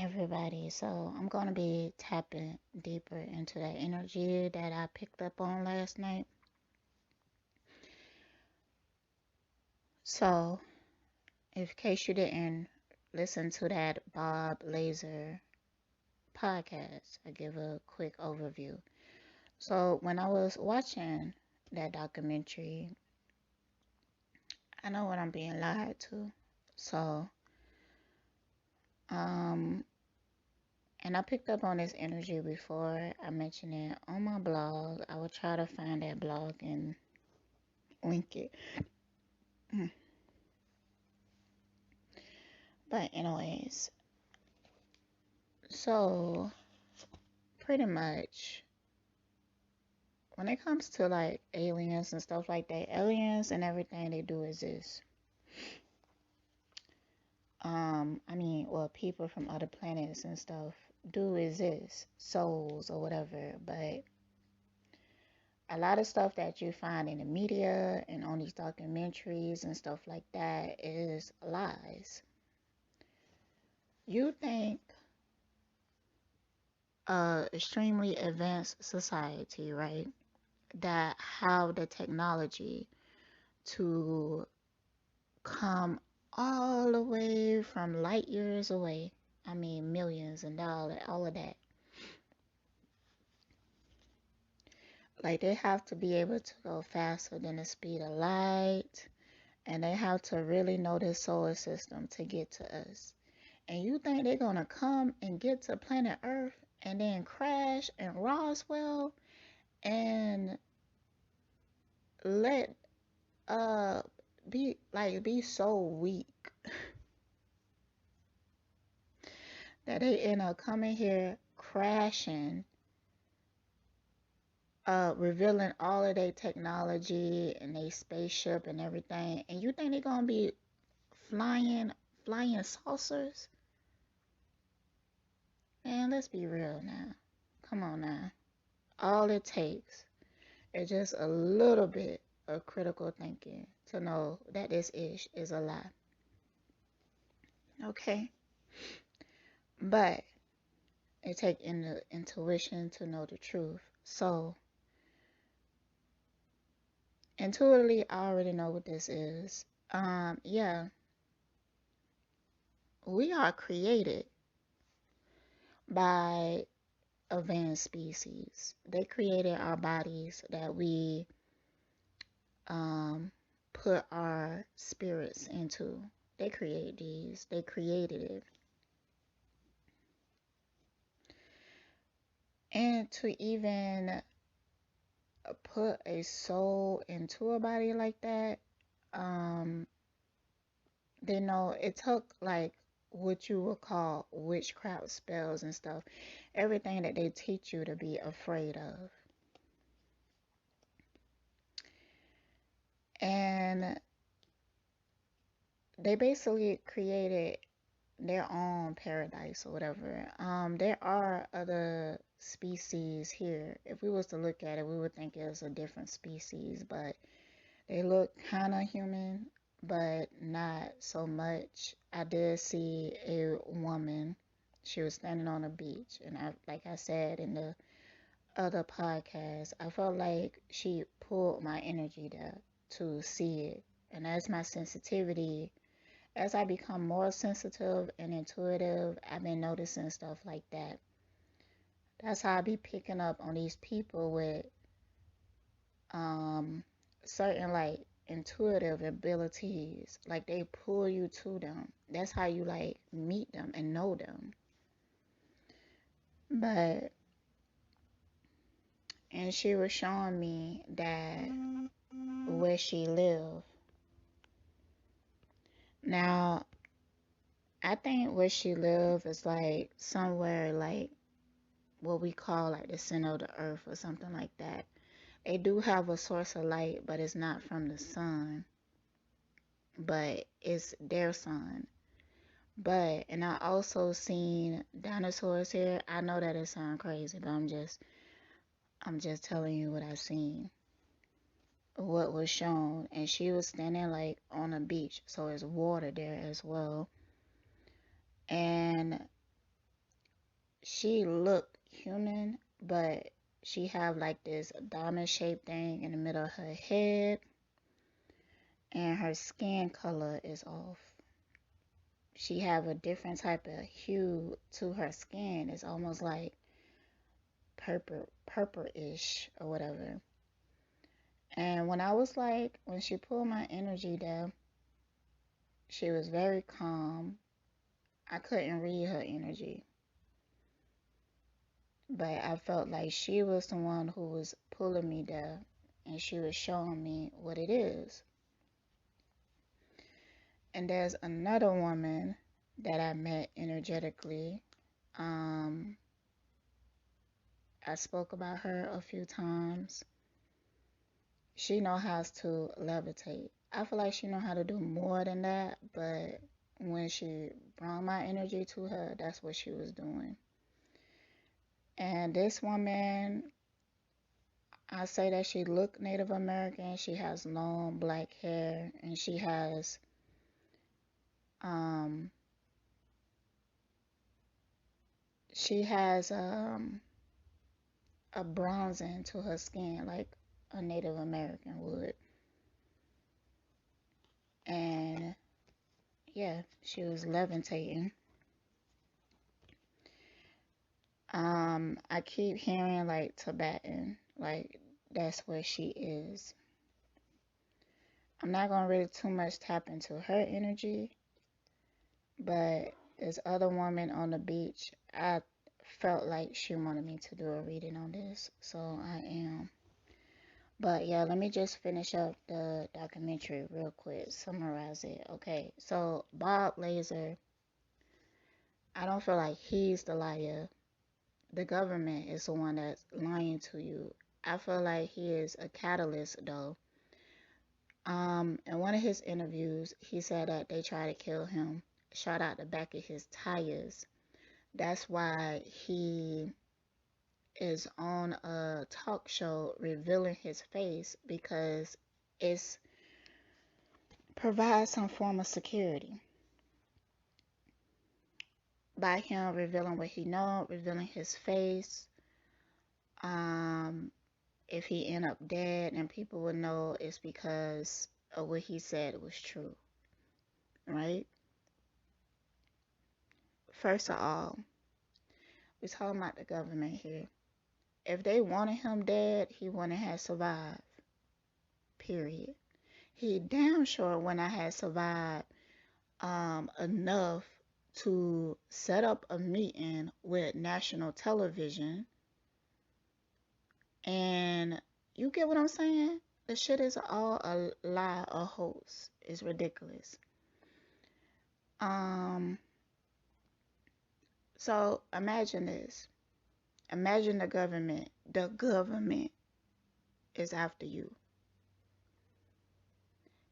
everybody. So I'm going to be tapping deeper into that energy that I picked up on last night. So, in case you didn't listen to that Bob Lazer podcast, I give a quick overview. So, when I was watching that documentary, I know what I'm being lied to. So, um, and I picked up on this energy before I mentioned it on my blog. I will try to find that blog and link it. But anyways, so pretty much when it comes to like aliens and stuff like that, aliens and everything they do is this. Well, people from other planets and stuff do exist, souls or whatever, but a lot of stuff that you find in the media and on these documentaries and stuff like that is lies. You think extremely advanced society, right? That have the technology to come all the way from light years away. I mean, millions and dollars, all of that. Like, they have to be able to go faster than the speed of light, and they have to really know the solar system to get to us. And you think they're gonna come and get to planet Earth and then crash in Roswell and let uh be so weak that they end up coming here crashing, revealing all of their technology and their spaceship and everything, and you think they're gonna be flying flying saucers? Man, let's be real now. Come on now. All it takes is just a little bit of critical thinking to know that this ish is a lie. Okay? But it takes intuition to know the truth. So intuitively, I already know what this is. Yeah, we are created by advanced species. They created our bodies that we um put our spirits into. They create these. They created it. And to even put a soul into a body like that, um, they know it took like what you would call witchcraft spells and stuff, everything that they teach you to be afraid of. And they basically created their own paradise or whatever. There are other species here. If we was to look at it, we would think it's a different species, but they look kind of human, but not so much. I did see a woman. She was standing on a beach, and like I said in the other podcast, I felt like she pulled my energy there to see it. And as my sensitivity, as I become more sensitive and intuitive, I've been noticing stuff like that. That's how I be picking up on these people with um certain like intuitive abilities. Like they pull you to them. That's how you like meet them and know them. But and she was showing me that where she lived. Now I think where she lived is like somewhere like what we call like the center of the earth or something like that. They do have a source of light, but it's not from the sun, but it's their sun. But and I also seen dinosaurs here. I know that it sounds crazy, but I'm just telling you what I seen. What was shown, and she was standing like on a beach, so there's water there as well. And she looked human, but she have like this diamond shaped thing in the middle of her head, and her skin color is off. She have a different type of hue to her skin. It's almost like purple-ish or whatever. And when she pulled my energy down, she was very calm. I couldn't read her energy, but I felt like she was the one who was pulling me down, and she was showing me what it is. And there's another woman that I met energetically. Um, I spoke about her a few times. She know how to levitate. I feel like she know how to do more than that, but when she brought my energy to her, that's what she was doing. And this woman, I say that she looked Native American. She has long black hair, and um she has a bronzing to her skin like a Native American would. And yeah, she was levitating. I keep hearing like Tibetan, like that's where she is. I'm not gonna really too much tap into her energy, but this other woman on the beach, I felt like she wanted me to do a reading on this, so I am. But yeah, let me just finish up the documentary real quick, summarize it. Okay, so Bob Lazer, I don't feel like he's the liar. The government is the one that's lying to you. I feel like he is a catalyst though. In one of his interviews, he said that they tried to kill him, shot out the back of his tires. That's why he is on a talk show revealing his face, because it's provides some form of security by him revealing what he know, revealing his face. Um, if he end up dead, and people would know it's because of what he said was true, right? First of all, we're talking about the government here. If they wanted him dead, he wouldn't have survived. Period. He damn sure when I had survived enough to set up a meeting with national television. And you get what I'm saying? The shit is all a lie, a hoax. It's ridiculous. Um, so imagine this. Imagine the government. The government is after you.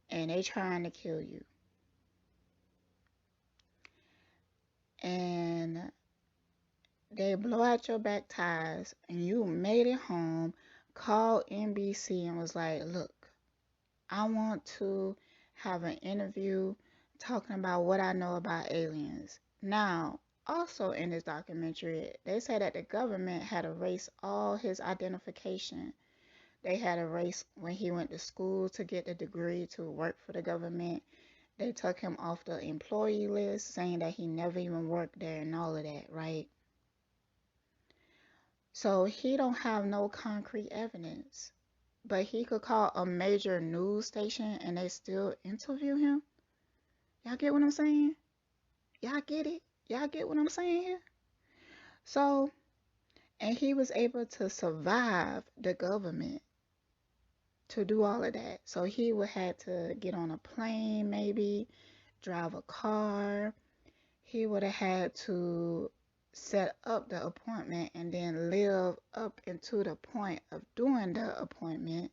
And they trying to kill you. And they blow out your back tires, and you made it home, called NBC and was like, look, I want to have an interview talking about what I know about aliens. Now, also in this documentary, they say that the government had erased all his identification. They had erased when he went to school to get the degree to work for the government. They took him off the employee list, saying that he never even worked there and all of that, right? So he don't have no concrete evidence. But he could call a major news station and they still interview him. Y'all get what I'm saying? Y'all get it? Y'all get what I'm saying here? So, and he was able to survive the government to do all of that. So he would have to get on a plane, maybe drive a car. He would have had to set up the appointment and then live up into the point of doing the appointment.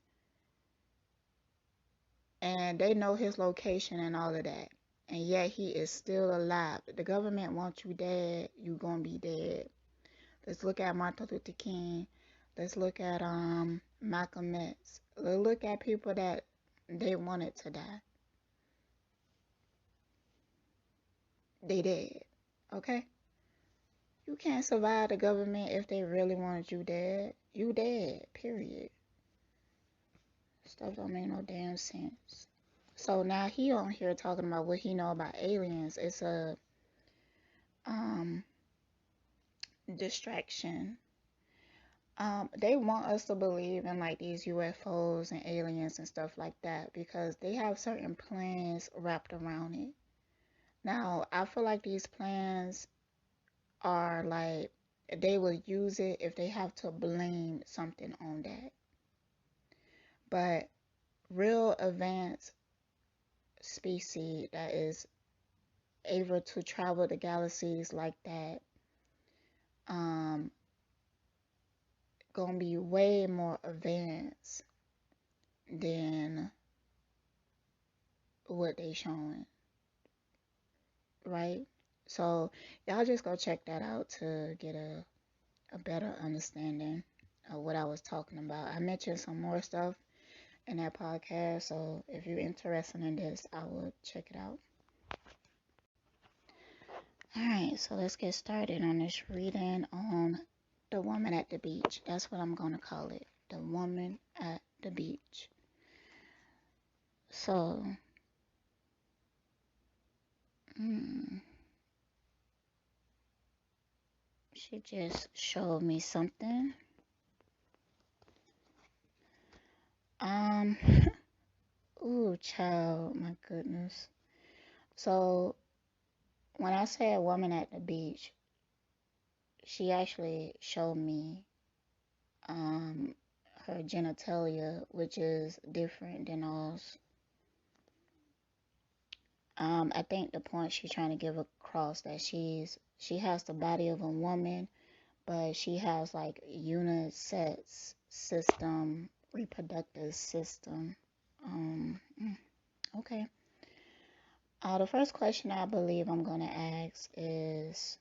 And they know his location and all of that. And yet he is still alive. The government wants you dead, you gonna be dead. Let's look at Martin Luther King. Let's look at Malcolm X. Let's look at people that they wanted to die. They dead. Okay? You can't survive the government if they really wanted you dead. You dead, period. Stuff don't make no damn sense. So now he on here talking about what he know about aliens. It's a um distraction. They want us to believe in like these UFOs and aliens and stuff like that because they have certain plans wrapped around it. Now, I feel like these plans are like they will use it if they have to blame something on that. But real advanced species that is able to travel the galaxies like that, um, gonna be way more advanced than what they showing, right? So y'all just go check that out to get a better understanding of what I was talking about. I mentioned some more stuff in that podcast, so if you're interested in this, I will check it out. Alright, so let's get started on this reading on The Woman at the Beach. That's what I'm going to call it. The Woman at the Beach. So, she just showed me something. Um, ooh, child, my goodness. So, when I said woman at the beach, she actually showed me her genitalia, which is different than ours. I think the point she's trying to give across that she has the body of a woman, but she has like unisex system, reproductive system. Okay. The first question I believe I'm gonna ask is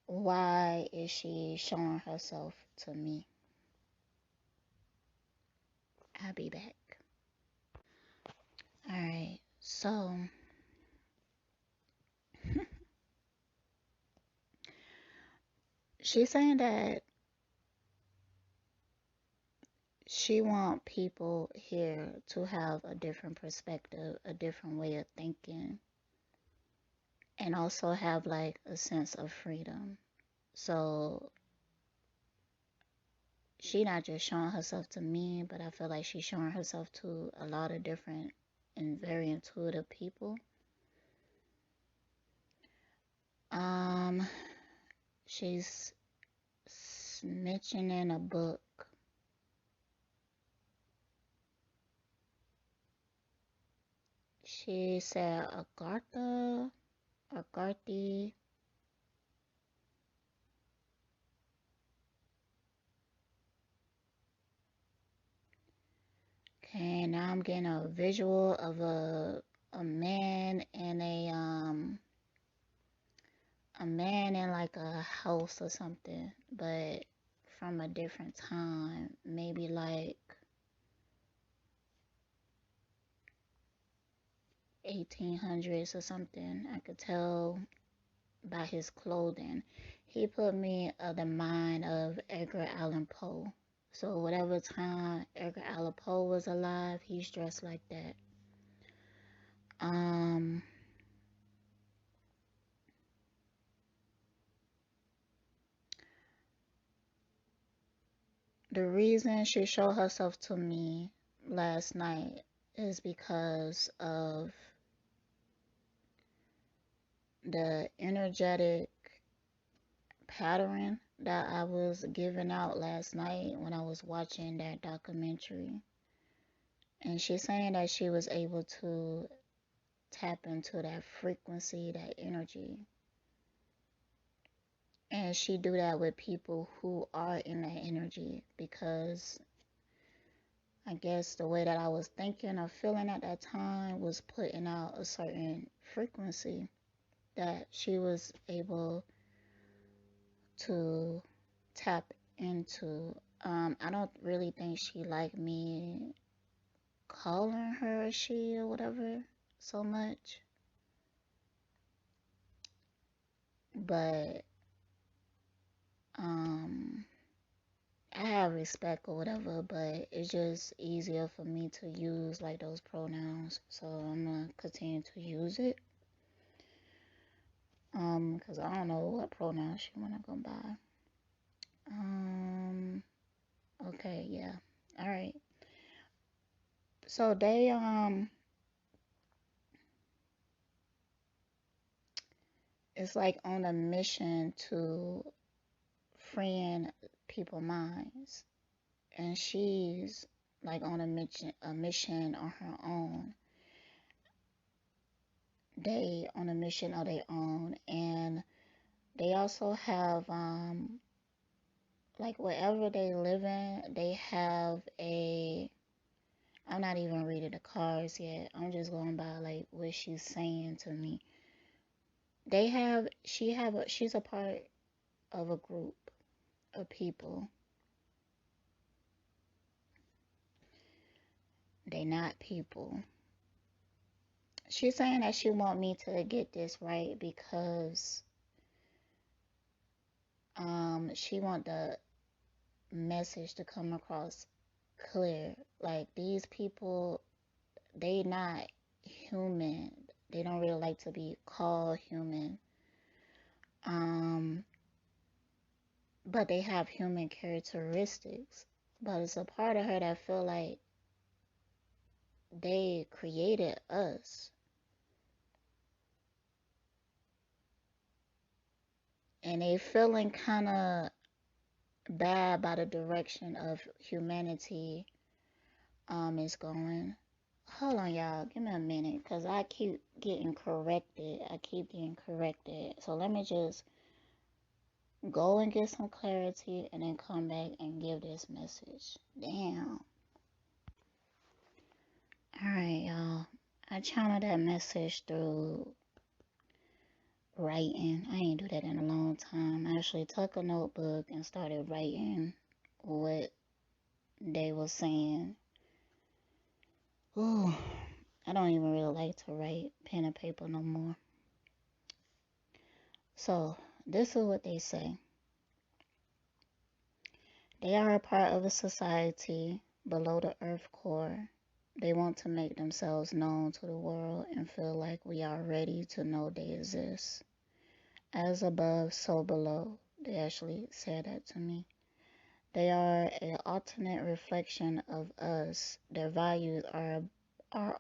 why is she showing herself to me? I'll be back. All right. So she's saying that she want people here to have a different perspective, a different way of thinking, and also have like a sense of freedom. So she not just showing herself to me, but I feel like she's showing herself to a lot of different and very intuitive people. She's mentioning a book. She said Agartha. Okay, now I'm getting a visual of a man in a man in like a house or something, but from a different time, maybe like 1800s or something. I could tell by his clothing. He put me of the mind of Edgar Allan Poe. So whatever time Edgar Allan Poe was alive, he's dressed like that. The reason she showed herself to me last night is because of the energetic pattern that I was giving out last night when I was watching that documentary. And she's saying that she was able to tap into that frequency, that energy. And she do that with people who are in that energy because I guess the way that I was thinking or feeling at that time was putting out a certain frequency that she was able to tap into. I don't really think she liked me calling her she or whatever so much. but um I have respect or whatever, but it's just easier for me to use like those pronouns. So I'm gonna continue to use it. Because I don't know what pronouns she wanna go by. Um, okay, yeah. All right. So it's like on a mission to freeing people minds, and she's like on a mission on her own. They on a mission of their own, and they also have like wherever they live in, they have a. I'm not even reading the cards yet. I'm just going by like what she's saying to me. She's a part of a group of people. They not people. She's saying that she want me to get this right because she want the message to come across clear. Like these people, they not human. They don't really like to be called human. Um, but they have human characteristics. But it's a part of her that feel like they created us. And they feeling kind of bad by the direction of humanity is going. Hold on, y'all. Give me a minute, cause I keep getting corrected. So let me just go and get some clarity, and then come back and give this message. Damn. All right, y'all. I channeled that message through writing. I ain't do that in a long time. I actually took a notebook and started writing what they were saying. Ooh, I don't even really like to write pen and paper no more. So, this is what they say. They are a part of a society below the earth core. They want to make themselves known to the world and feel like we are ready to know they exist. As above, so below. They actually said that to me. They are an alternate reflection of us. Their values are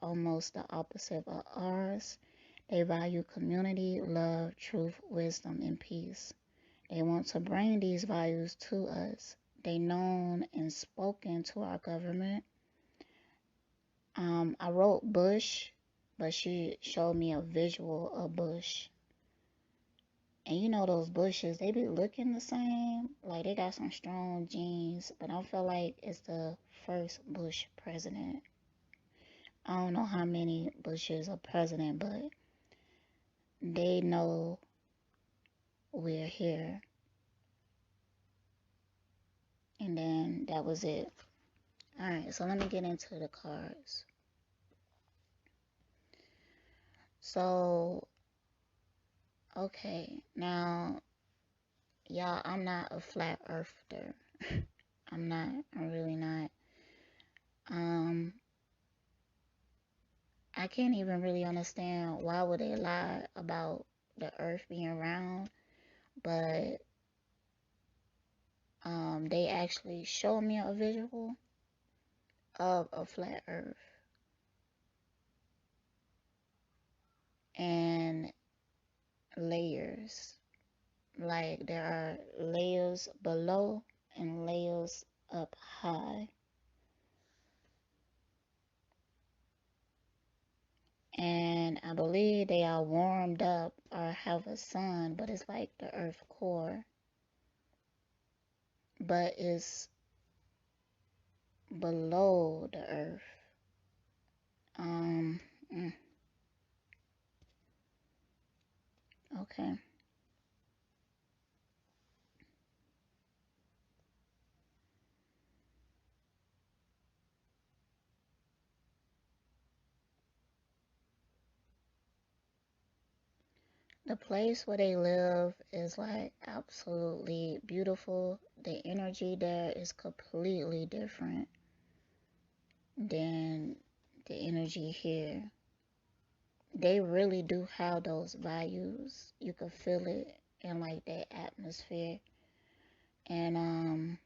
almost the opposite of ours. They value community, love, truth, wisdom, and peace. They want to bring these values to us. They known and spoken to our government. I wrote Bush, but she showed me a visual of Bush. And you know those bushes, they be looking the same. Like they got some strong genes, but I feel like it's the first Bush president. I don't know how many Bushes are president, but they know we're here. And then that was it. Alright, so let me get into the cards. So, okay, now, y'all, I'm not a flat earther. I'm not. I'm really not. I can't even really understand why would they lie about the earth being round, but they actually show me a visual of a flat earth. And layers. Like there are layers below and layers up high. And I believe they are warmed up or have a sun, but it's like the earth core. But it's below the earth. Um, mm, okay. The place where they live is like absolutely beautiful. The energy there is completely different than the energy here. They really do have those values. You can feel it in like their atmosphere. And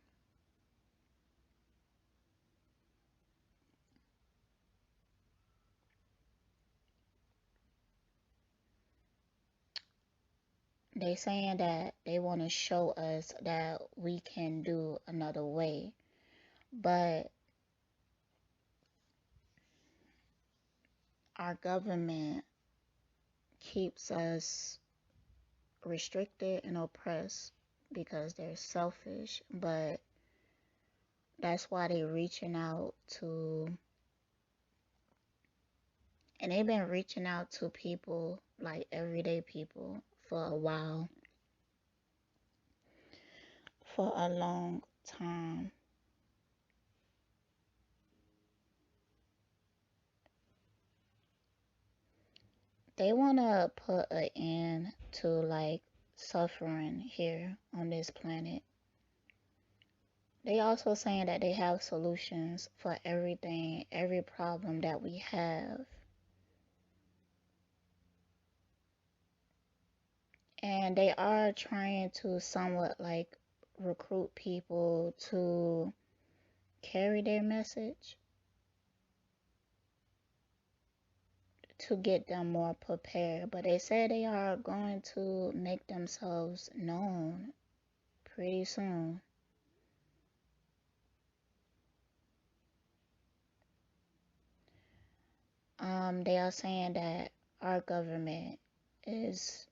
they saying that they want to show us that we can do another way. But our government keeps us restricted and oppressed because they're selfish. But that's why they're reaching out to, and they've been reaching out to people, like everyday people, for a while, for a long time. They want to put an end to like suffering here on this planet. They also saying that they have solutions for everything, every problem that we have. And they are trying to somewhat like recruit people to carry their message to get them more prepared. But they say they are going to make themselves known pretty soon. They are saying that our government is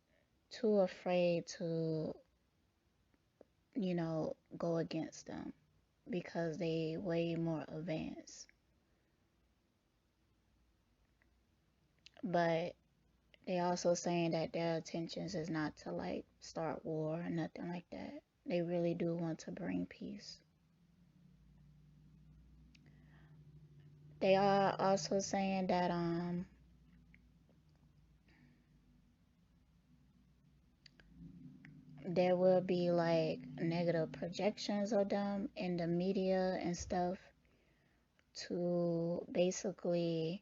too afraid to, go against them because they way more advanced. But they also saying that their intentions is not to like start war or nothing like that. They really do want to bring peace. They are also saying that there will be like negative projections of them in the media and stuff to basically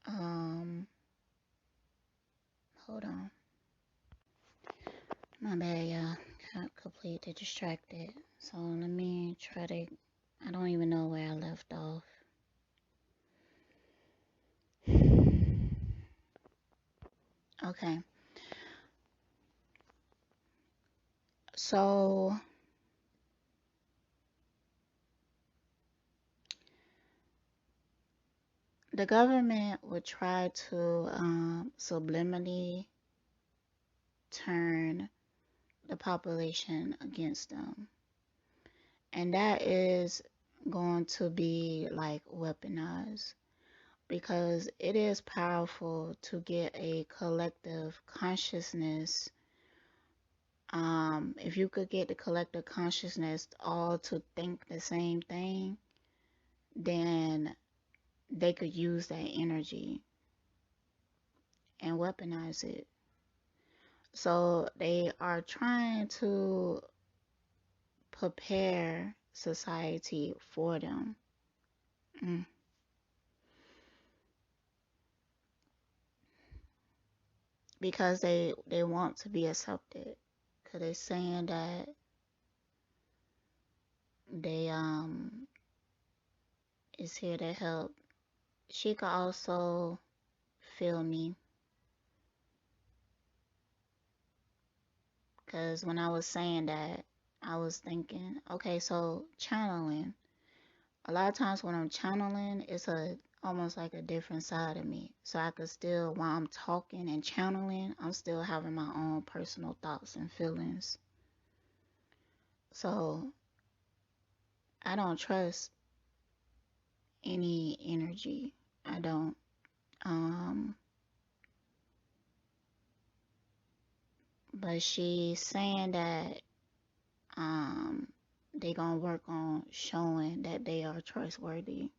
um hold on. My bad, y'all. Got completely distracted. So let me try to. I don't even know where I left off. Okay. So the government would try to subliminally turn the population against them. And that is going to be like weaponized because it is powerful to get a collective consciousness. If you could get the collective consciousness all to think the same thing, then they could use that energy and weaponize it. So they are trying to prepare society for them. Mm. Because they want to be accepted. Because they're saying that they is here to help. She could also feel me. Because when I was saying that, I was thinking, okay, so channeling. A lot of times when I'm channeling, it's a almost like a different side of me. So I could still, while I'm talking and channeling, I'm still having my own personal thoughts and feelings. So I don't trust any energy. I don't. Um, but she's saying that um they gonna work on showing that they are trustworthy.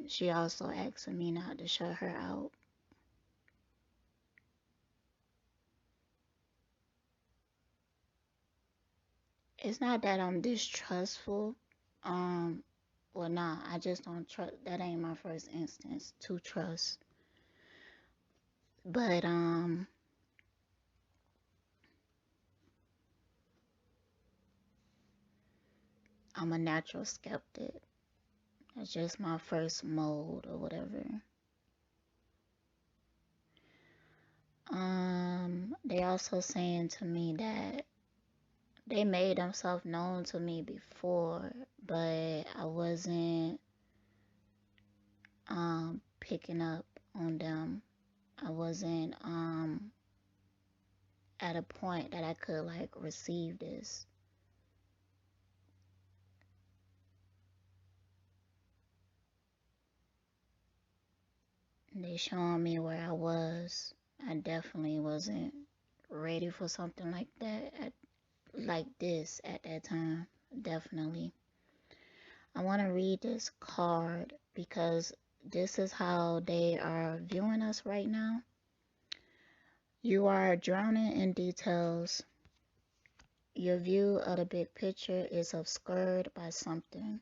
She also asking me not to shut her out. It's not that I'm distrustful. Um, well, nah, I just don't trust. That ain't my first instance to trust. But I'm a natural skeptic. That's just my first mode or whatever. They also saying to me that they made themselves known to me before, but I wasn't picking up on them. I wasn't at a point that I could like receive this. They showing me where I was. I definitely wasn't ready for something like that like this at that time. Definitely. I want to read this card because this is how they are viewing us right now. You are drowning in details. Your view of the big picture is obscured by something.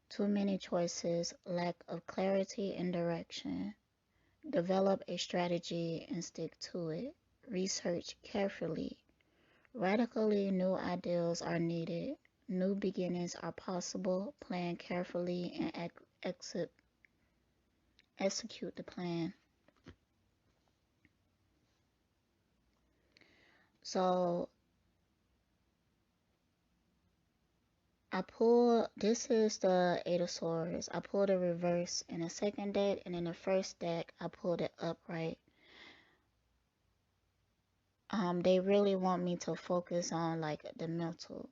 Too many choices, lack of clarity and direction. Develop a strategy and stick to it. Research carefully. Radically new ideas are needed. New beginnings are possible. Plan carefully and execute the plan. So I pull, this is the Eight of Swords. I pulled a reverse in the second deck, and in the first deck, I pulled it upright. They really want me to focus on like the mental.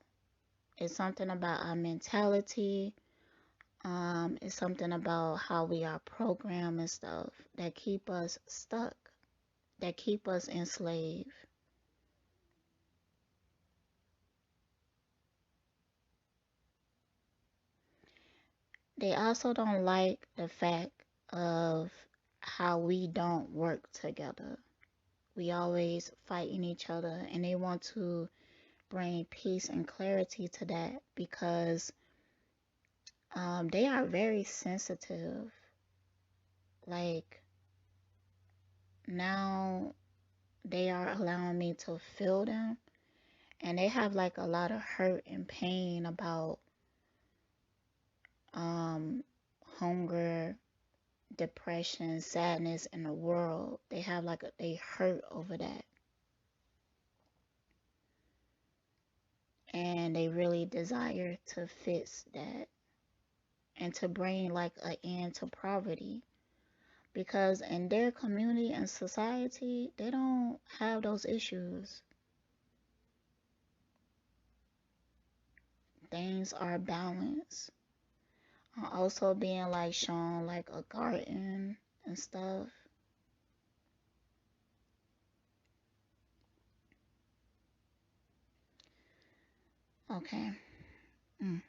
It's something about our mentality. It's something about how we are programmed and stuff that keep us stuck, that keep us enslaved. They also don't like the fact of how we don't work together. We always fighting each other, and they want to bring peace and clarity to that because they are very sensitive. Like now they are allowing me to feel them, and they have like a lot of hurt and pain about um hunger, depression, sadness in the world. They have like they hurt over that, and they really desire to fix that and to bring like an end to poverty because in their community and society they don't have those issues. Things are balanced. Also being like shown like a garden and stuff. Okay. Mm.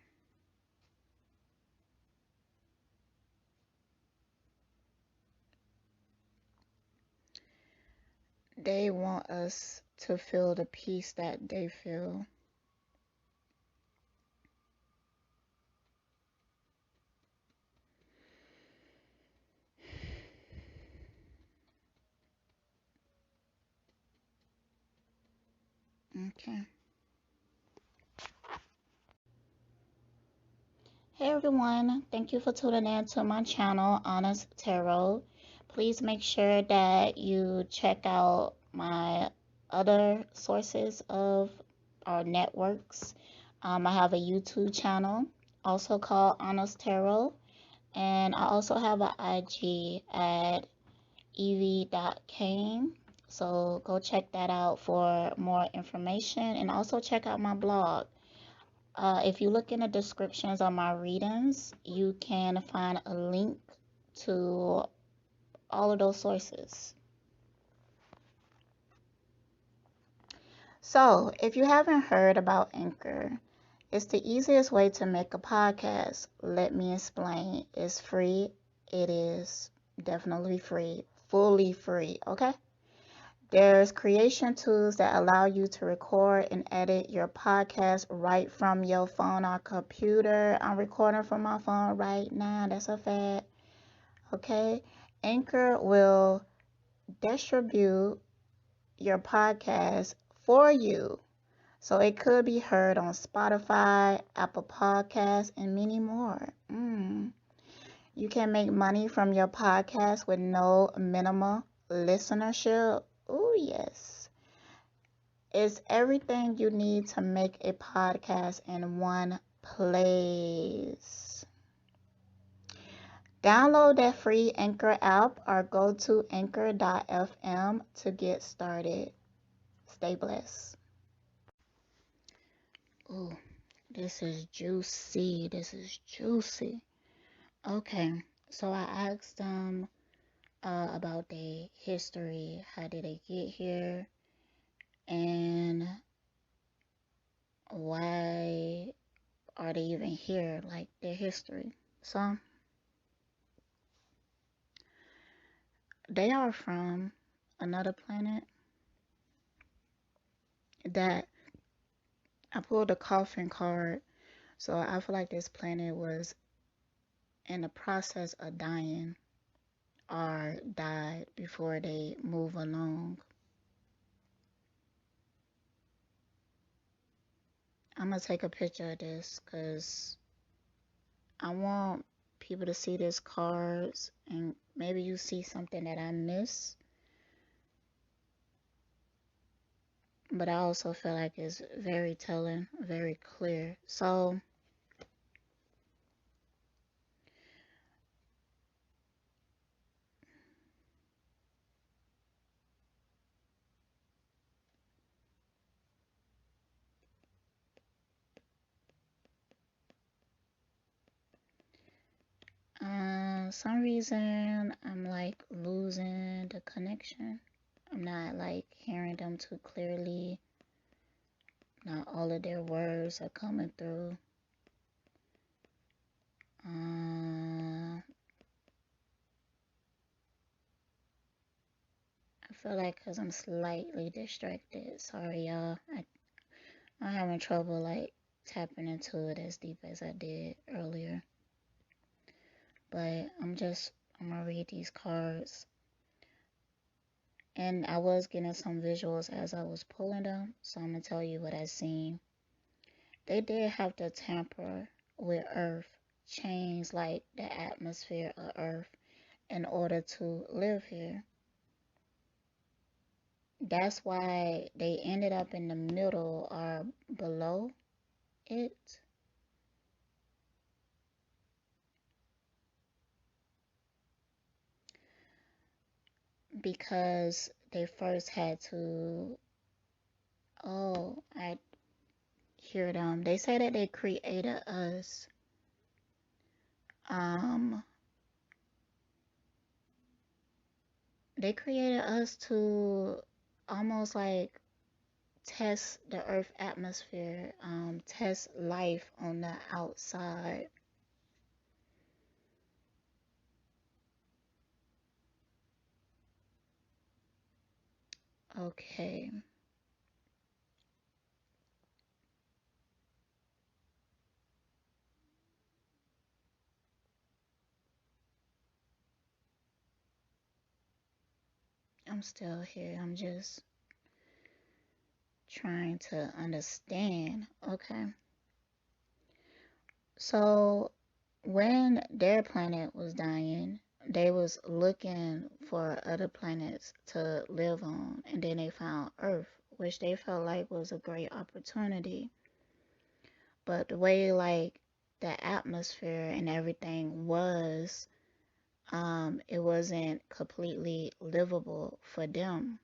They want us to feel the peace that they feel. Okay. Hey everyone, thank you for tuning in to my channel, Honest Tarot. Please make sure that you check out my other sources of our networks. I have a YouTube channel also called Honest Tarot, and I also have an IG at evie.kane. So go check that out for more information, and also check out my blog. If you look in the descriptions of my readings, you can find a link to all of those sources. So, if you haven't heard about Anchor, it's the easiest way to make a podcast. Let me explain. It's free It is definitely free, fully free, okay? There's creation tools that allow you to record and edit your podcast right from your phone or computer. I'm recording from my phone right now. That's a fact. Okay. Anchor will distribute your podcast for you. So it could be heard on Spotify, Apple Podcasts, and many more. You can make money from your podcast with no minimum listenership. Oh, yes. It's everything you need to make a podcast in one place. Download that free Anchor app or go to anchor.fm to get started. Stay blessed. Ooh, this is juicy. This is juicy. Okay, so I asked them about their history. How did they get here? And why are they even here? Like their history. So they are from another planet that I pulled a coffin card. So I feel like this planet was in the process of dying or died before they move along. I'm gonna take a picture of this because I want people to see this cards and maybe you see something that I miss. But I also feel like it's very telling, very clear. So some reason I'm like losing the connection. I'm not like hearing them too clearly. Not all of their words are coming through. I feel like because I'm slightly distracted. Sorry, y'all. I'm having trouble like tapping into it as deep as I did earlier. But I'm gonna read these cards. And I was getting some visuals as I was pulling them, so I'm gonna tell you what I seen. They did have to tamper with Earth, change like the atmosphere of Earth in order to live here. That's why they ended up in the middle or below it because they first had to. Oh, I hear them. They say that they created us. Um, they created us to almost like test the Earth atmosphere, test life on the outside. Okay, I'm still here. I'm just trying to understand. Okay, so when their planet was dying, they was looking for other planets to live on, and then they found Earth, which they felt like was a great opportunity. But the way like the atmosphere and everything was, it wasn't completely livable for them.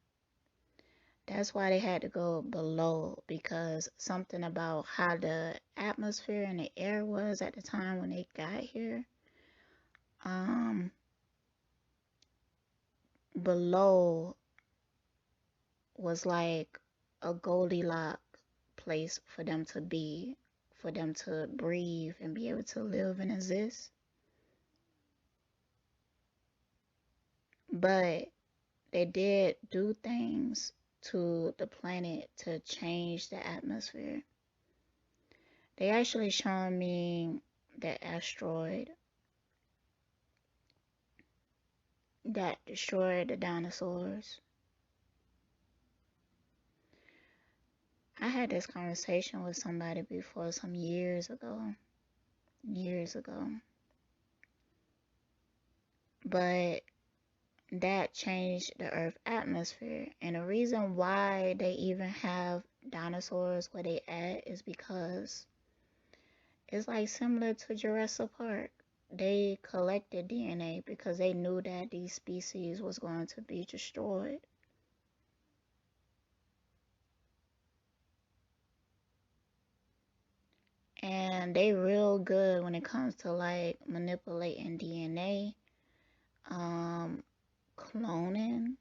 That's why they had to go below because something about how the atmosphere and the air was at the time when they got here, um, below was like a Goldilocks place for them to be, for them to breathe and be able to live and exist. but they did do things to the planet to change the atmosphere. They actually showed me the asteroid that destroyed the dinosaurs. I had this conversation with somebody before some years ago, years ago. But that changed the Earth atmosphere. And the reason why they even have dinosaurs where they at is because it's like similar to Jurassic Park. They collected DNA because they knew that these species was going to be destroyed. And they real good when it comes to like manipulating DNA, um, cloning,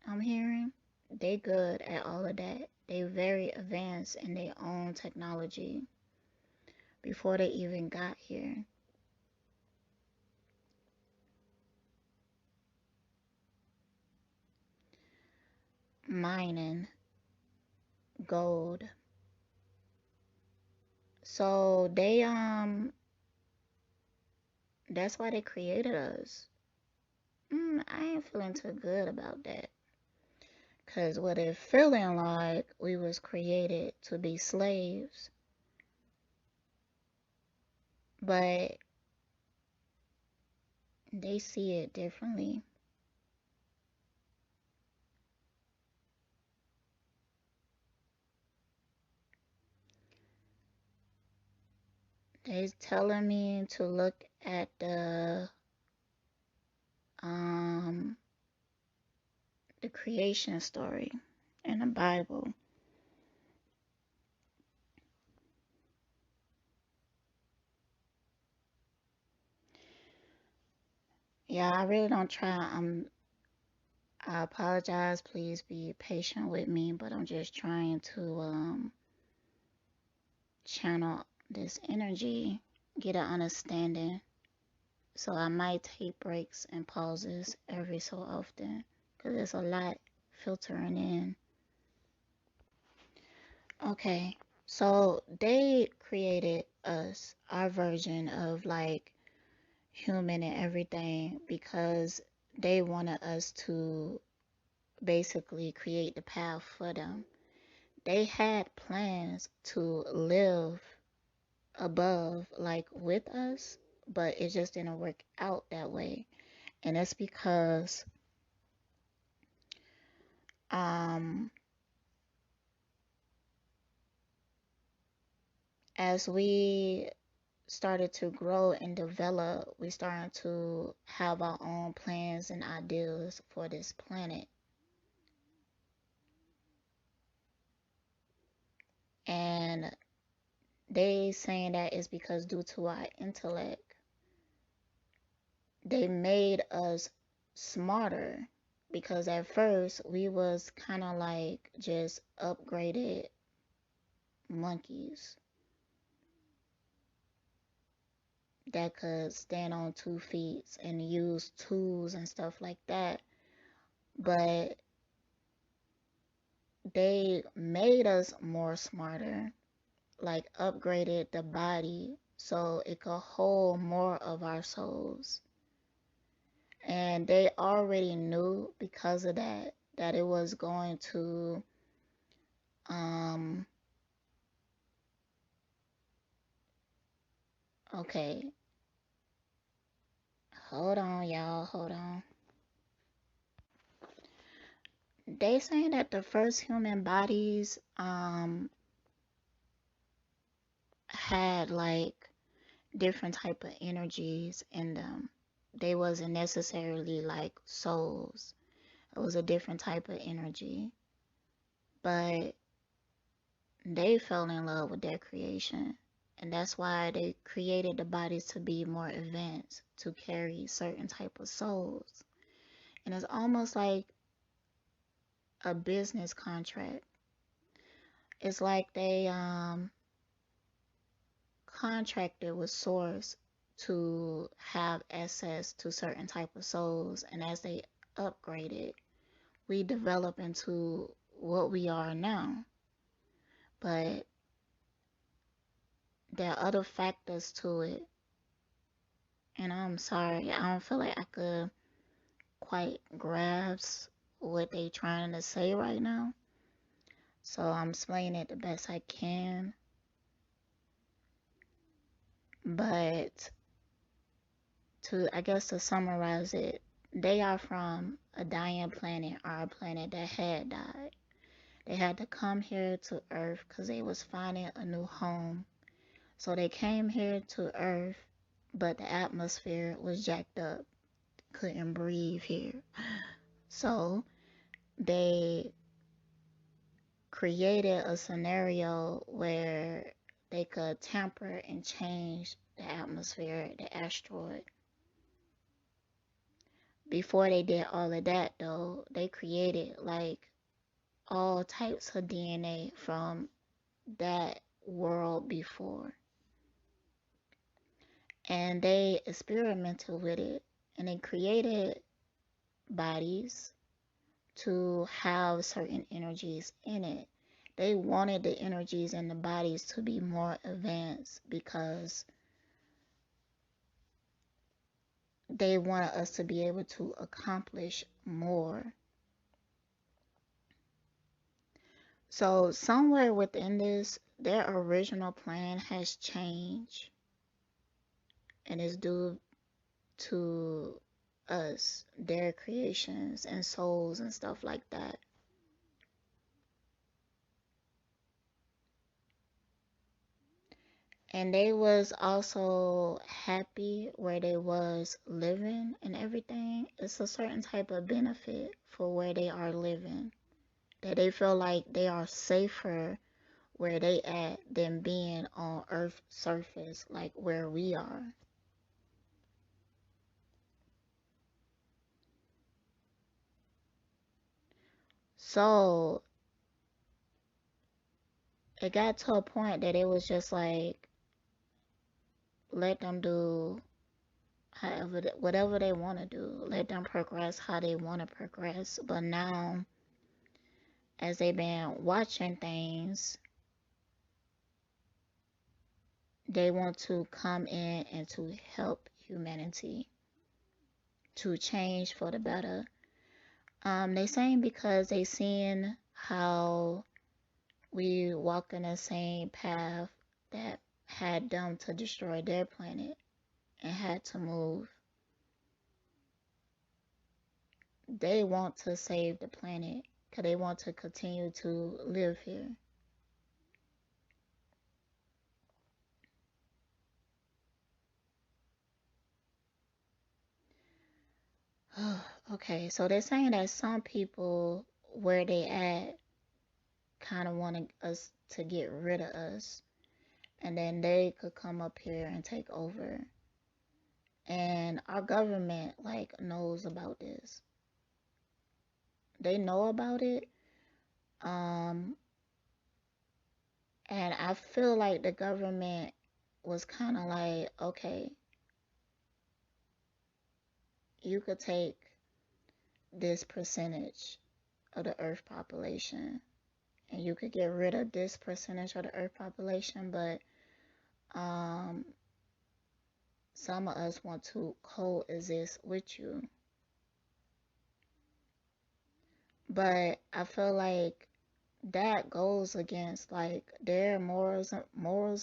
I'm hearing. They good at all of that. They very advanced in their own technology before they even got here. Mining gold. So that's why they created us. I ain't feeling too good about that. Cause what it feeling like we was created to be slaves, but they see it differently. They telling me to look at um the creation story in the Bible. Yeah, I really don't try. I apologize. Please be patient with me, but I'm just trying to channel this energy, get an understanding. So I might take breaks and pauses every so often because there's a lot filtering in. Okay, so they created us, our version of like human and everything, because they wanted us to basically create the path for them. They had plans to live above, like with us, but it just didn't work out that way. And it's because um, as we started to grow and develop, we started to have our own plans and ideas for this planet. And they saying that is because due to our intellect, they made us smarter because at first we was kind of like just upgraded monkeys that could stand on 2 feet and use tools and stuff like that. But they made us more smarter, like upgraded the body so it could hold more of our souls. And they already knew because of that that it was going to um okay, hold on y'all, hold on. They saying that the first human bodies had like different type of energies in them. They wasn't necessarily like souls. It was a different type of energy. But they fell in love with their creation. And that's why they created the bodies to be more advanced, to carry certain type of souls. And it's almost like a business contract. It's like they contracted with Source to have access to certain type of souls, and as they upgraded. We develop into what we are now. But there are other factors to it. And I'm sorry, I don't feel like I could quite grasp what they trying to say right now. So I'm explaining it the best I can. But I guess to summarize it, they are from a dying planet, or a planet that had died. They had to come here to Earth because they was finding a new home. So they came here to Earth, but the atmosphere was jacked up. Couldn't breathe here. So they created a scenario where they could tamper and change the atmosphere, the asteroid. Before they did all of that, though, they created like all types of DNA from that world before. And they experimented with it, and they created bodies to have certain energies in it. They wanted the energies in the bodies to be more advanced because they wanted us to be able to accomplish more. So, somewhere within this, their original plan has changed, and it's due to us, their creations and souls and stuff like that. And they was also happy where they was living and everything. It's a certain type of benefit for where they are living, that they feel like they are safer where they at than being on Earth's surface, like where we are. So it got to a point that it was just like, let them do whatever they want to do. Let them progress how they want to progress. But now, as they've been watching things, they want to come in and to help humanity to change for the better. They saying because they seeing how we walk in the same path that had them to destroy their planet and had to move. They want to save the planet because they want to continue to live here. Okay, so they're saying that some people where they at kind of want us to get rid of us, and then they could come up here and take over. And our government like knows about this. They know about it. Um, and I feel like the government was kind of like, okay, you could take this percentage of the Earth population, and you could get rid of this percentage of the Earth population, but um, some of us want to coexist with you. But I feel like that goes against like their morals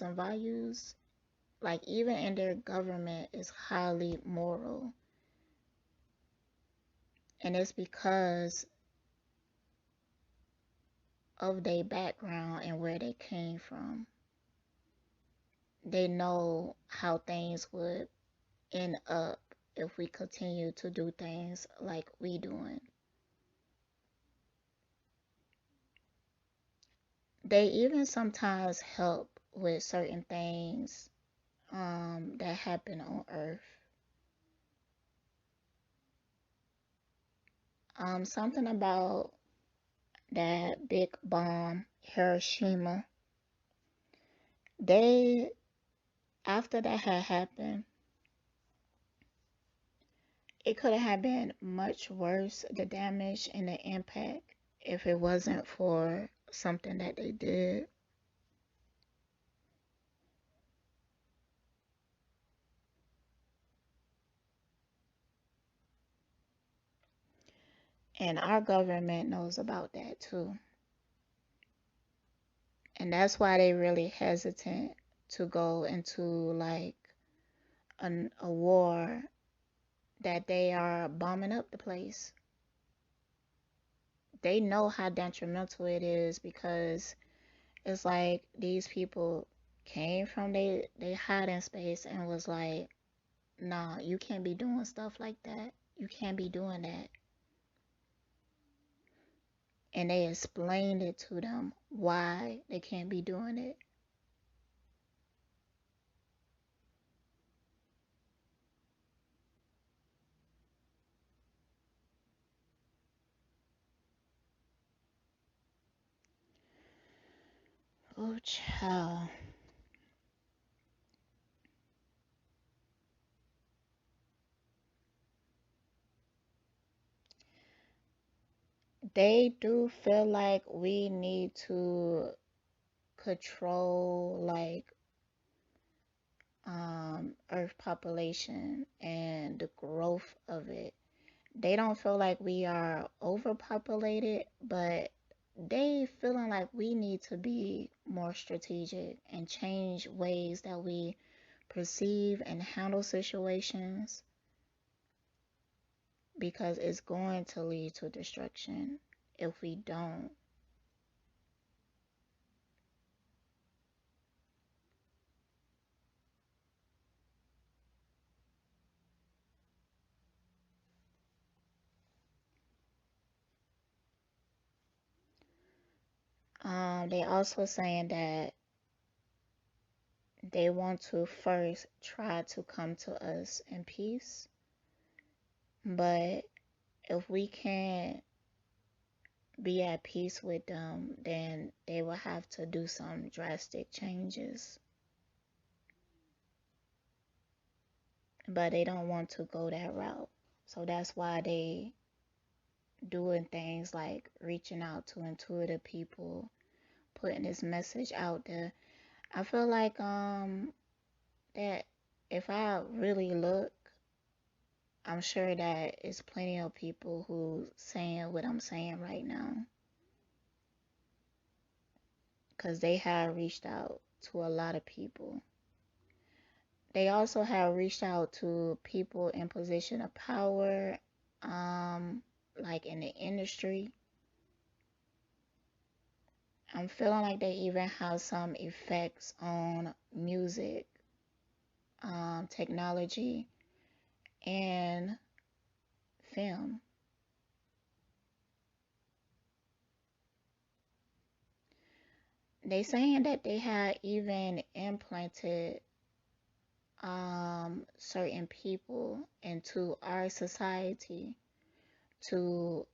and values. Like even in their government is highly moral. And it's because of their background and where they came from. They know how things would end up if we continue to do things like we doing. They even sometimes help with certain things that happen on Earth. Something about that big bomb, Hiroshima. They, after that had happened, It could have been much worse, the damage and the impact, if it wasn't for something that they did. And our government knows about that too. And that's why they really hesitant to go into like a war that they are bombing up the place. They know how detrimental it is because it's like these people came from they hiding space and was like, nah, you can't be doing stuff like that. You can't be doing that. And they explained it to them why they can't be doing it. Oh, child. They do feel like we need to control like Earth population and the growth of it. They don't feel like we are overpopulated, but they feeling like we need to be more strategic and change ways that we perceive and handle situations because it's going to lead to destruction if we don't. They also saying that they want to first try to come to us in peace, but if we can't be at peace with them, then they will have to do some drastic changes. But they don't want to go that route. So that's why they doing things like reaching out to intuitive people, putting this message out there. I feel like that if I really look, I'm sure that it's plenty of people who saying what I'm saying right now because they have reached out to a lot of people. They also have reached out to people in position of power, um, like in the industry. I'm feeling like they even have some effects on music, technology, and film. They saying that they had even implanted certain people into our society to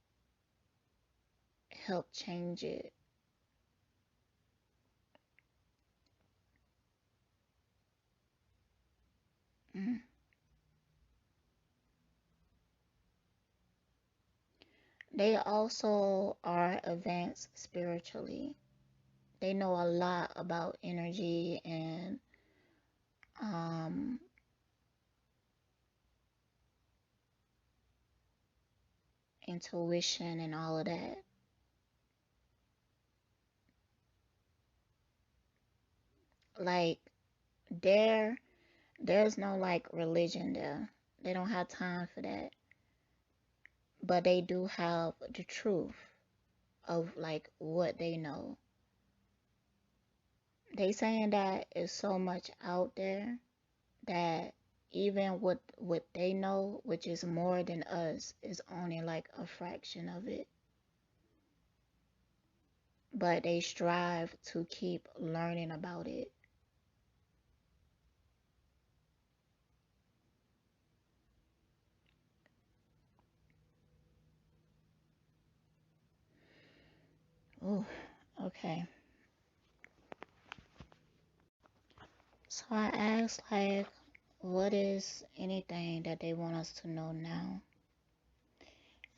help change it. Mm. They also are advanced spiritually. They know a lot about energy and um, intuition and all of that. Like there, there's no like religion there. They don't have time for that. But they do have the truth of like what they know. They saying that is so much out there that even what they know, which is more than us, is only like a fraction of it. But they strive to keep learning about it. Ooh, okay. So I asked like, what is anything that they want us to know now?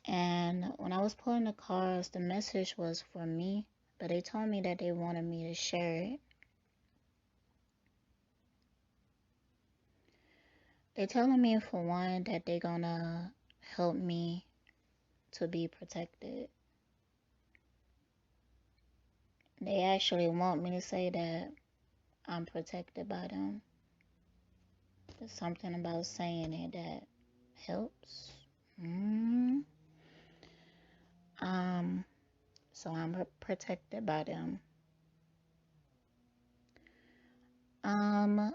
And when I was pulling the cards, the message was for me, but they told me that they wanted me to share it. They're telling me, for one, that they're gonna help me to be protected. They actually want me to say that I'm protected by them. There's something about saying it that helps. Mm. Um, so I'm protected by them. Um,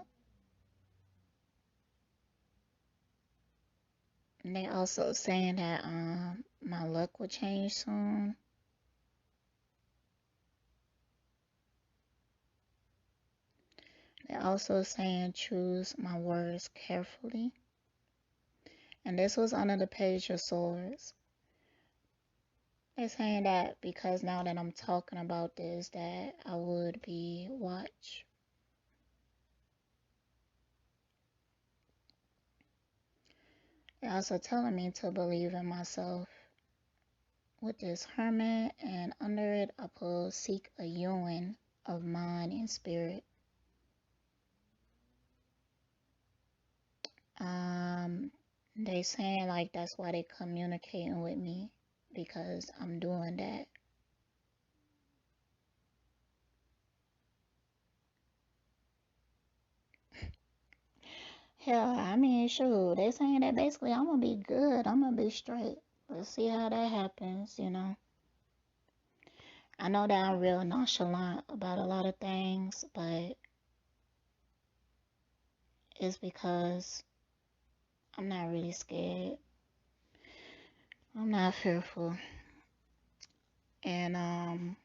they also saying that my luck will change soon. They're also saying choose my words carefully. And this was under the Page of Swords. They're saying that because now that I'm talking about this, that I would be watched. They're also telling me to believe in myself. With this Hermit, and under it I pull seek a union of mind and spirit. They saying like that's why they communicating with me, because I'm doing that. Hell, I mean, shoot, they saying that basically I'm gonna be good, I'm gonna be straight. Let's see how that happens. I know that I'm real nonchalant about a lot of things, but it's because I'm not really scared. I'm not fearful. And I'm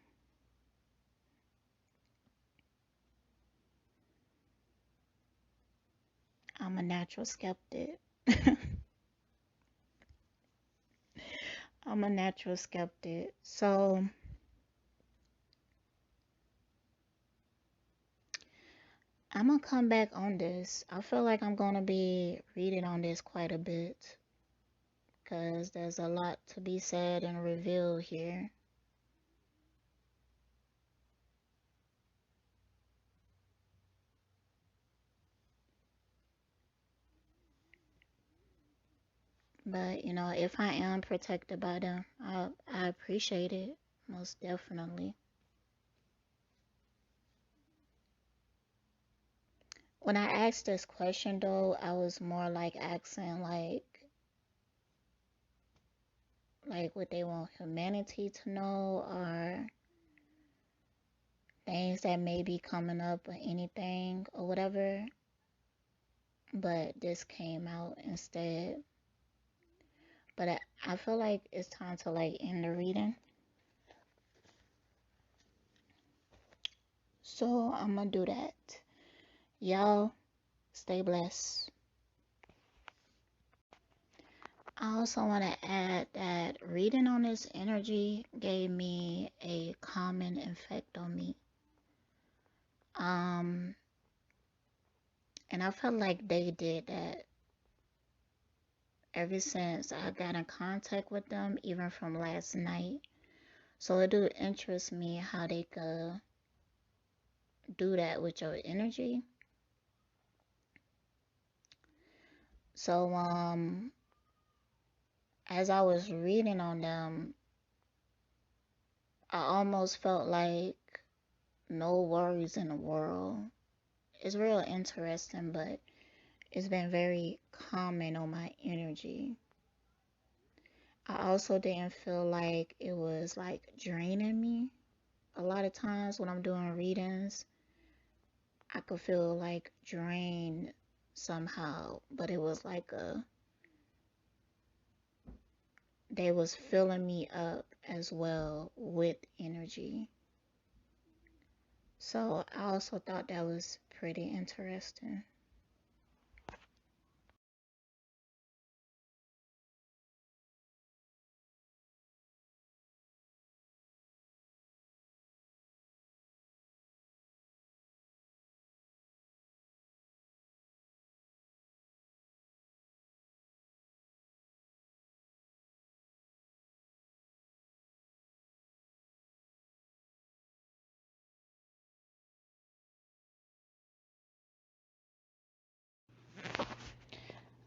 a natural skeptic. I'm a natural skeptic. So I'm gonna come back on this. I feel like I'm gonna be reading on this quite a bit because there's a lot to be said and revealed here. But if I am protected by them, I appreciate it most definitely. When I asked this question though, I was more like asking like what they want humanity to know, or things that may be coming up, or anything or whatever. But this came out instead. But I feel like it's time to like end the reading. So I'm gonna do that. Y'all stay blessed. I also want to add that reading on this energy gave me a calming effect on me. Um, and I felt like they did that ever since I got in contact with them, even from last night. So it do interest me how they could do that with your energy. So as I was reading on them, I almost felt like no worries in the world. It's real interesting, but it's been very calming on my energy. I also didn't feel like it was like draining me. A lot of times when I'm doing readings, I could feel like drained somehow, but it was like they was filling me up as well with energy. So I also thought that was pretty interesting.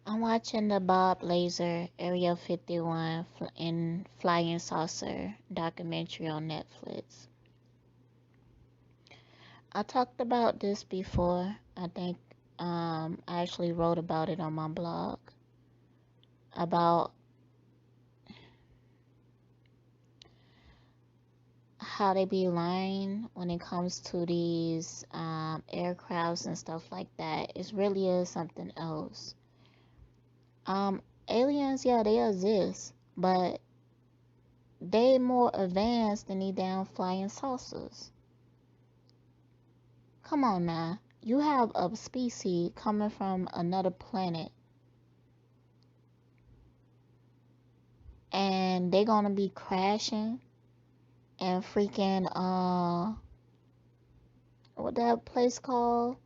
I'm watching the Bob Lazer Area 51 and Flying Saucer documentary on Netflix. I talked about this before. I think I actually wrote about it on my blog about how they be lying when it comes to these aircrafts and stuff like that. It really is something else. Um, Aliens, yeah, they exist, but they more advanced than these damn flying saucers. Come on now. You have a species coming from another planet and they gonna be crashing and freaking what that place called?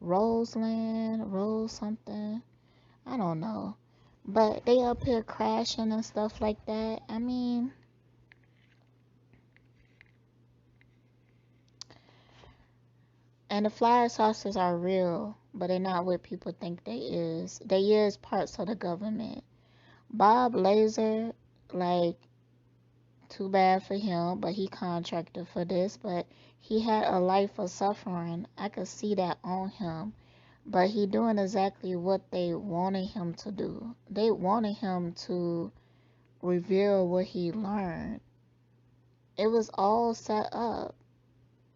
Roseland, Rose something. I don't know. But they up here crashing and stuff like that. I mean, and the flyer saucers are real, but they're not what people think they is. They is parts of the government. Bob Lazer, like, too bad for him, but he contracted for this, but he had a life of suffering. I could see that on him. But he doing exactly what they wanted him to do. They wanted him to reveal what he learned. It was all set up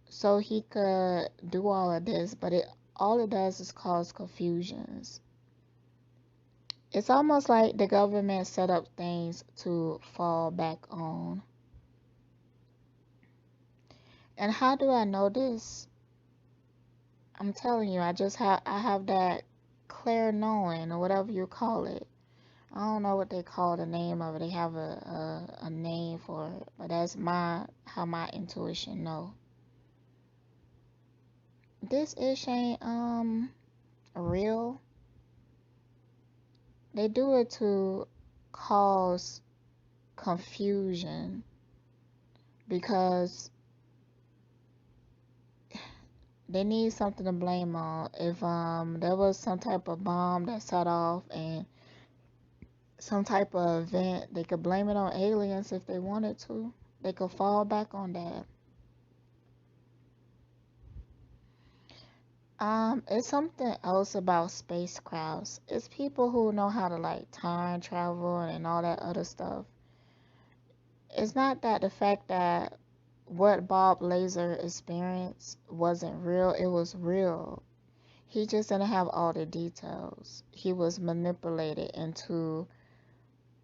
so he could do all of this, but it all it does is cause confusions. It's almost like the government set up things to fall back on. And how do I know this? I'm telling you, I have that clear knowing or whatever you call it. I don't know what they call the name of it. They have a name for it, but that's my how my intuition know. This ish ain't real. They do it to cause confusion because they need something to blame on. If there was some type of bomb that set off and some type of event, they could blame it on aliens if they wanted to. They could fall back on that. It's something else about spacecrafts. It's people who know how to like time travel and all that other stuff. It's not that the fact that what Bob Lazer experienced wasn't real, it was real. He just didn't have all the details. He was manipulated into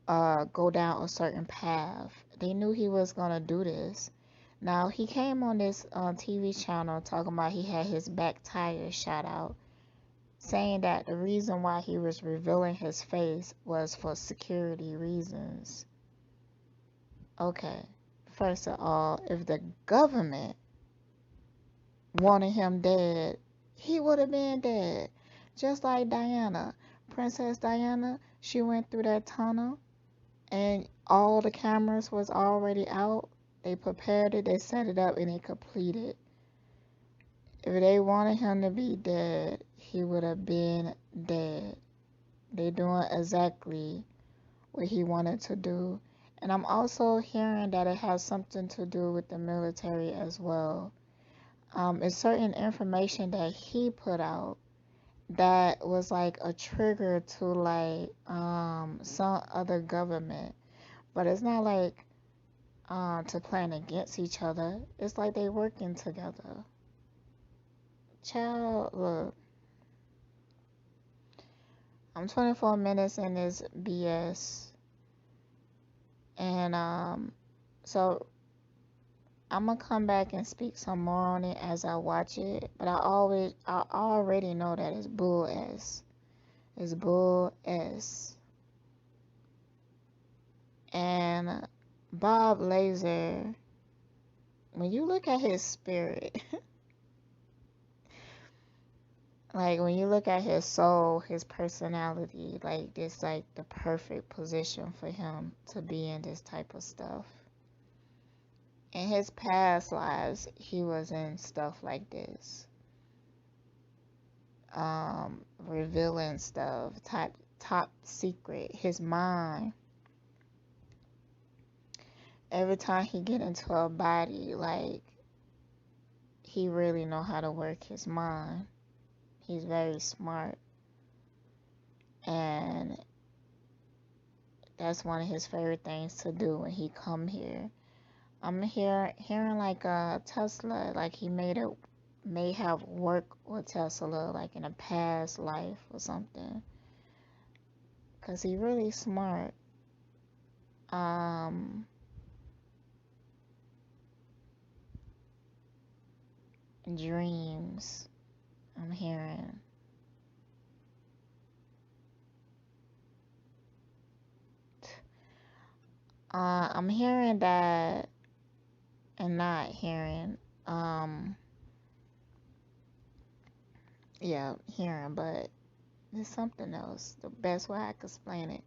go down a certain path. They knew he was gonna do this. Now he came on this TV channel talking about he had his back tire shot out, saying that the reason why he was revealing his face was for security reasons. Okay, first of all, if the government wanted him dead, he would have been dead. Just like Diana, Princess Diana, she went through that tunnel and all the cameras was already out. They prepared it, they set it up, and it completed. If they wanted him to be dead, he would have been dead. They doing exactly what he wanted to do. And I'm also hearing that it has something to do with the military as well. It's certain information that he put out that was like a trigger to like some other government. But it's not like to plan against each other. It's like they working together. Child, look, I'm 24 minutes in this BS, and so I'm gonna come back and speak some more on it as I watch it. But I already know that it's bull s. It's bull s. And Bob Lazer, when you look at his spirit, like when you look at his soul, his personality, like this like the perfect position for him to be in this type of stuff. In his past lives, he was in stuff like this. Revealing stuff, top secret. His mind. Every time he get into a body, like, he really know how to work his mind. He's very smart. And that's one of his favorite things to do when he come here. I'm hearing like Tesla, like he may have worked with Tesla like in a past life or something. Cause he really smart. Dreams. I'm hearing. I'm hearing that and not hearing. Yeah, hearing, but there's something else. The best way I can explain it.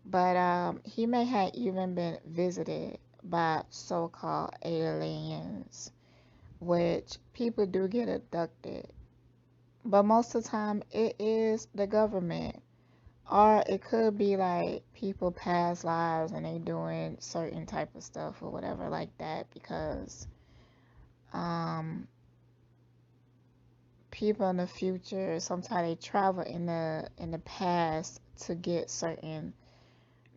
But he may have even been visited by so-called aliens, which people do get abducted. But most of the time, it is the government. Or it could be like people past lives and they doing certain type of stuff or whatever like that because um people in the future sometimes they travel in the past to get certain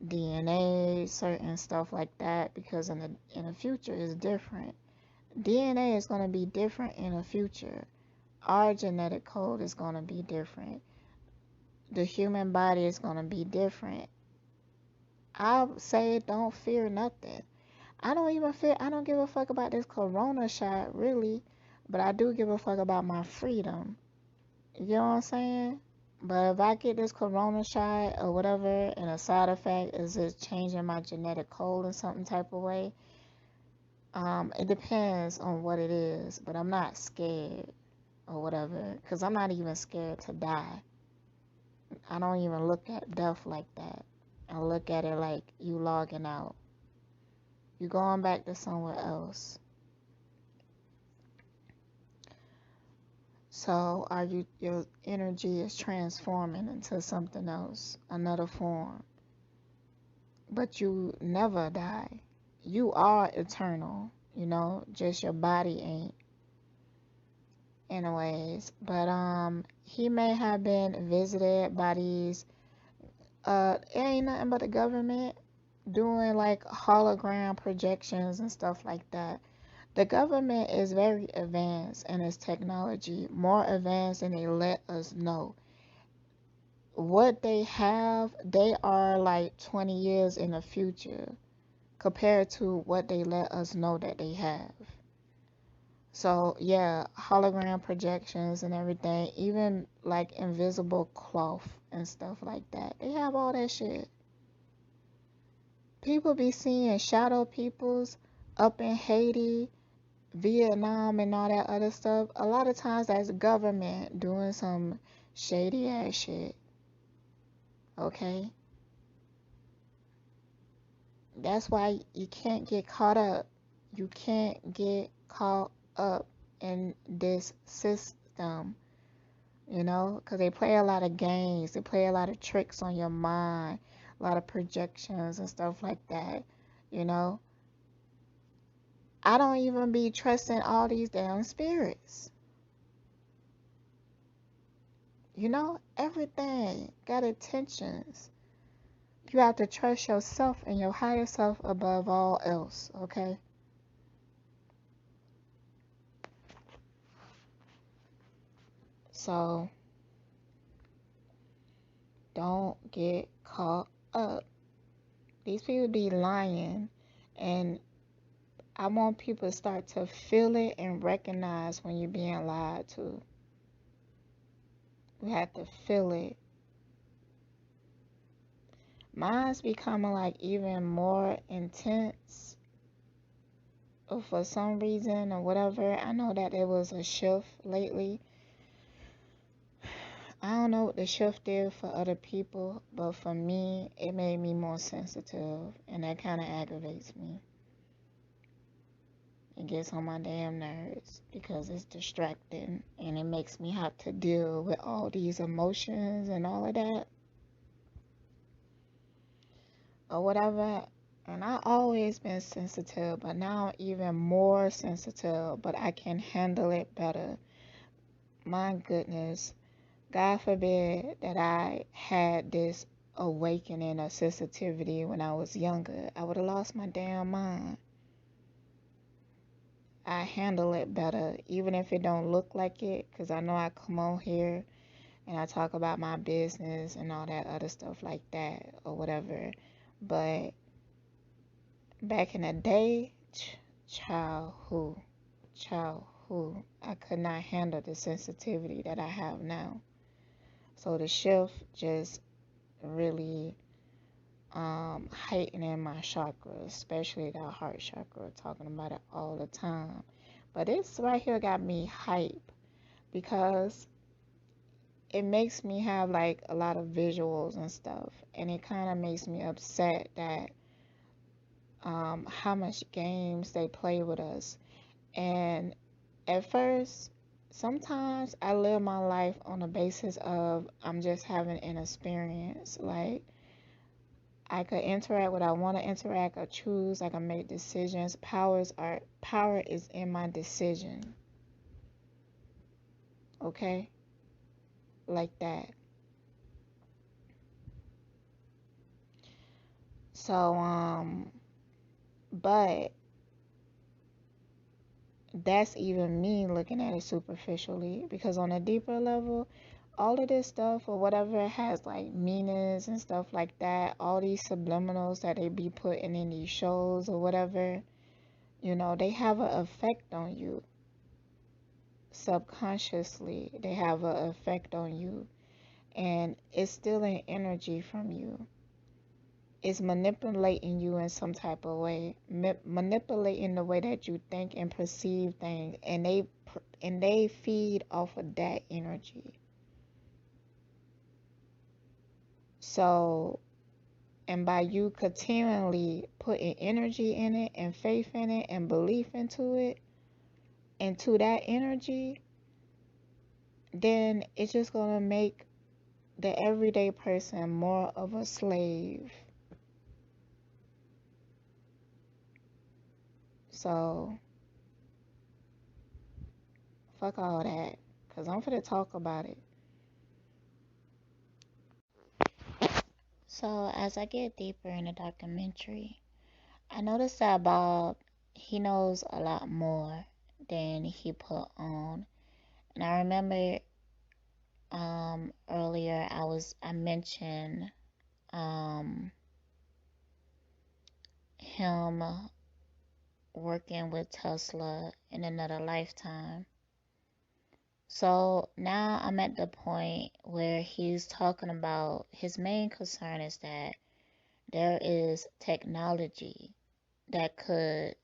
DNA, certain stuff like that because in the future is different. DNA is going to be different in the future. Our genetic code is going to be different. The human body is going to be different. I say don't fear nothing. I don't give a fuck about this corona shot, really. But I do give a fuck about my freedom. You know what I'm saying? But if I get this corona shot or whatever, and a side effect is it changing my genetic code in some type of way, it depends on what it is. But I'm not scared or whatever, because I'm not even scared to die. I don't even look at death like that. I look at it like you logging out. You going back to somewhere else. So your energy is transforming into something else, another form. But you never die. You are eternal, just your body ain't anyways. But he may have been visited by these it ain't nothing but the government doing like hologram projections and stuff like that. The government is very advanced in its technology, more advanced than they let us know. What they have, they are like 20 years in the future compared to what they let us know that they have. So, yeah, hologram projections and everything, even like invisible cloth and stuff like that. They have all that shit. People be seeing shadow peoples up in Haiti, Vietnam, and all that other stuff. A lot of times that's government doing some shady ass shit. Okay? That's why you can't get caught up. You can't get caught up in this system, because they play a lot of games. They play a lot of tricks on your mind, a lot of projections and stuff like that, you know. I don't even be trusting all these damn spirits. Everything got intentions. You have to trust yourself and your higher self above all else, okay? So, don't get caught up. These people be lying, and I want people to start to feel it and recognize when you're being lied to. You have to feel it. Mine's becoming like even more intense for some reason or whatever. I know that there was a shift lately. I don't know what the shift did for other people, but for me, it made me more sensitive, and that kind of aggravates me. It gets on my damn nerves because it's distracting and it makes me have to deal with all these emotions and all of that. or whatever. And I always been sensitive, but now I'm even more sensitive, but I can handle it better. My goodness. God forbid that I had this awakening of sensitivity when I was younger. I would have lost my damn mind. I handle it better, even if it don't look like it, because I know I come on here and I talk about my business and all that other stuff like that or whatever. But back in the day, child who, I could not handle the sensitivity that I have now. So the shift just really heightening my chakra, especially that heart chakra, talking about it all the time. But this right here got me hype because it makes me have like a lot of visuals and stuff, and it kind of makes me upset that how much games they play with us. And at first, sometimes I live my life on the basis of I'm just having an experience. Like I could interact what I want to interact or choose. I can make decisions. Power is in my decision. Okay? Like that. So but that's even me looking at it superficially because on a deeper level, all of this stuff or whatever has like meanings and stuff like that, all these subliminals that they be putting in these shows or whatever, they have an effect on you. Subconsciously, they have an effect on you, and it's stealing energy from you. It's manipulating you in some type of way, manipulating the way that you think and perceive things, and they feed off of that energy. So, and by you continually putting energy in it and faith in it and belief into that energy, then it's just gonna make the everyday person more of a slave. So, fuck all that, because I'm finna talk about it. So, as I get deeper in the documentary, I noticed that Bob, he knows a lot more than he put on. And I remember earlier I mentioned um him working with Tesla in another lifetime. So now I'm at the point where he's talking about his main concern is that there is technology that could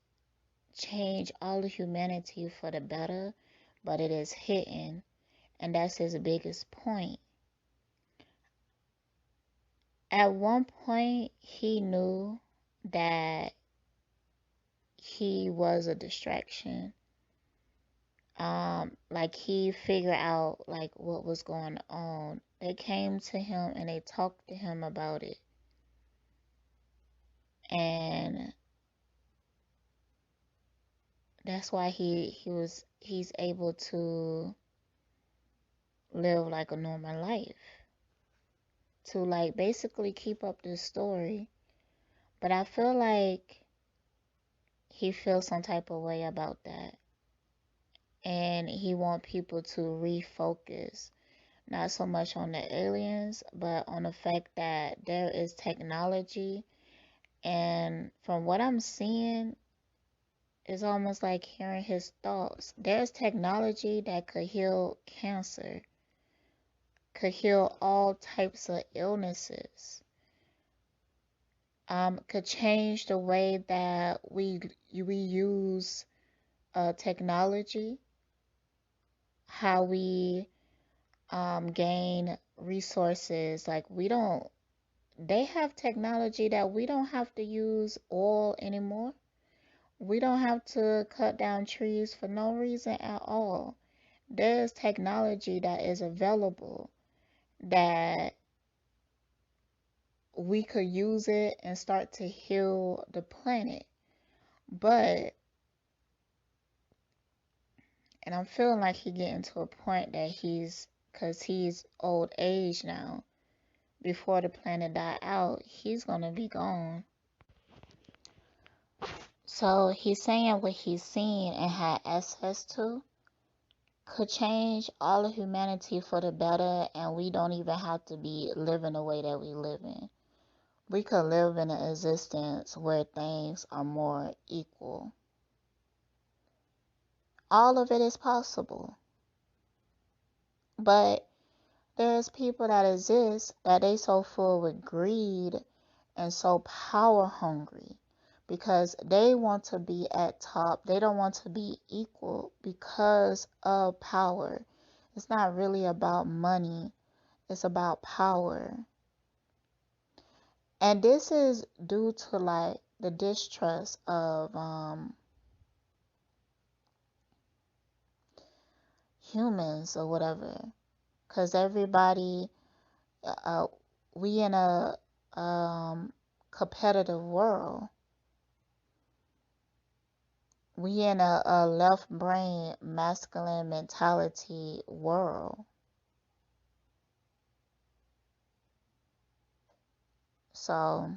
change all of humanity for the better, but it is hidden, and that's his biggest point. At one point, he knew that he was a distraction. Like he figured out like what was going on. They came to him and they talked to him about it. And that's why he's able to live like a normal life. To like basically keep up this story. But I feel like he feels some type of way about that. And he want people to refocus not so much on the aliens, but on the fact that there is technology. And from what I'm seeing, it's almost like hearing his thoughts. There's technology that could heal cancer, could heal all types of illnesses, could change the way that we use technology, how we gain resources. Like they have technology that we don't have to use oil anymore. We don't have to cut down trees for no reason at all. There's technology that is available that we could use it and start to heal the planet. But, and I'm feeling like he's getting to a point that cause he's old age now, before the planet die out, he's gonna be gone. So he's saying what he's seen and had access to could change all of humanity for the better, and we don't even have to be living the way that we live in. We could live in an existence where things are more equal. All of it is possible. But there's people that exist that they so full with greed and so power hungry because they want to be at top. They don't want to be equal because of power. It's not really about money. It's about power. And this is due to like the distrust of humans or whatever. Cause everybody, uh, we in a competitive world. We in a left brain masculine mentality world. So,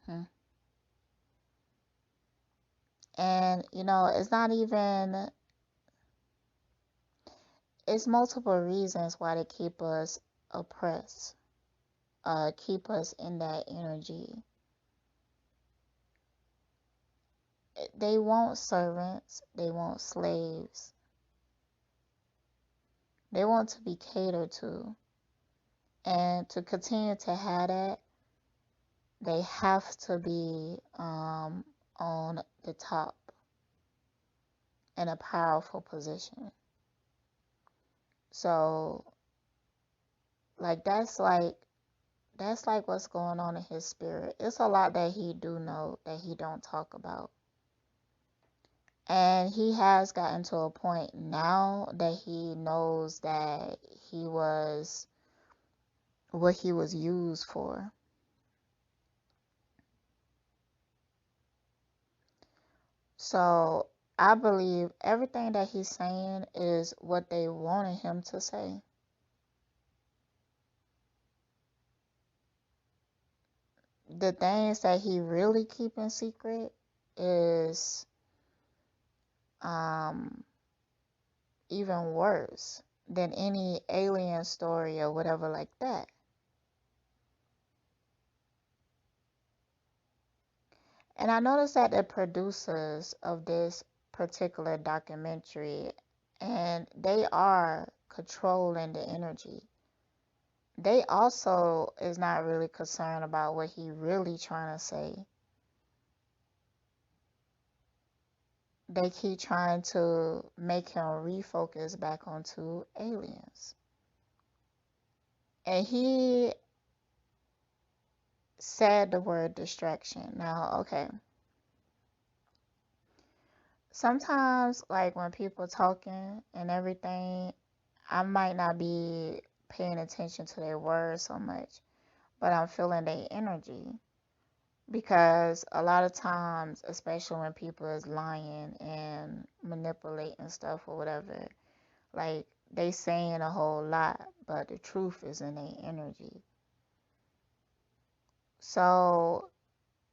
hmm. And you know, it's not even, it's multiple reasons why they keep us oppressed, keep us in that energy. They want servants, they want slaves, they want to be catered to. And to continue to have that, they have to be on the top in a powerful position. So, like that's like what's going on in his spirit. It's a lot that he do know that he don't talk about. And he has gotten to a point now that he knows that he was what he was used for. So I believe everything that he's saying is what they wanted him to say. The things that he really keeping secret is um even worse than any alien story or whatever like that. And I noticed that the producers of this particular documentary, and they are controlling the energy. They also is not really concerned about what he really trying to say. They keep trying to make him refocus back onto aliens. And he said the word distraction. Now, okay. Sometimes, like when people talking and everything, I might not be paying attention to their words so much, but I'm feeling their energy. Because a lot of times, especially when people is lying and manipulating stuff or whatever, like they saying a whole lot, but the truth is in their energy. So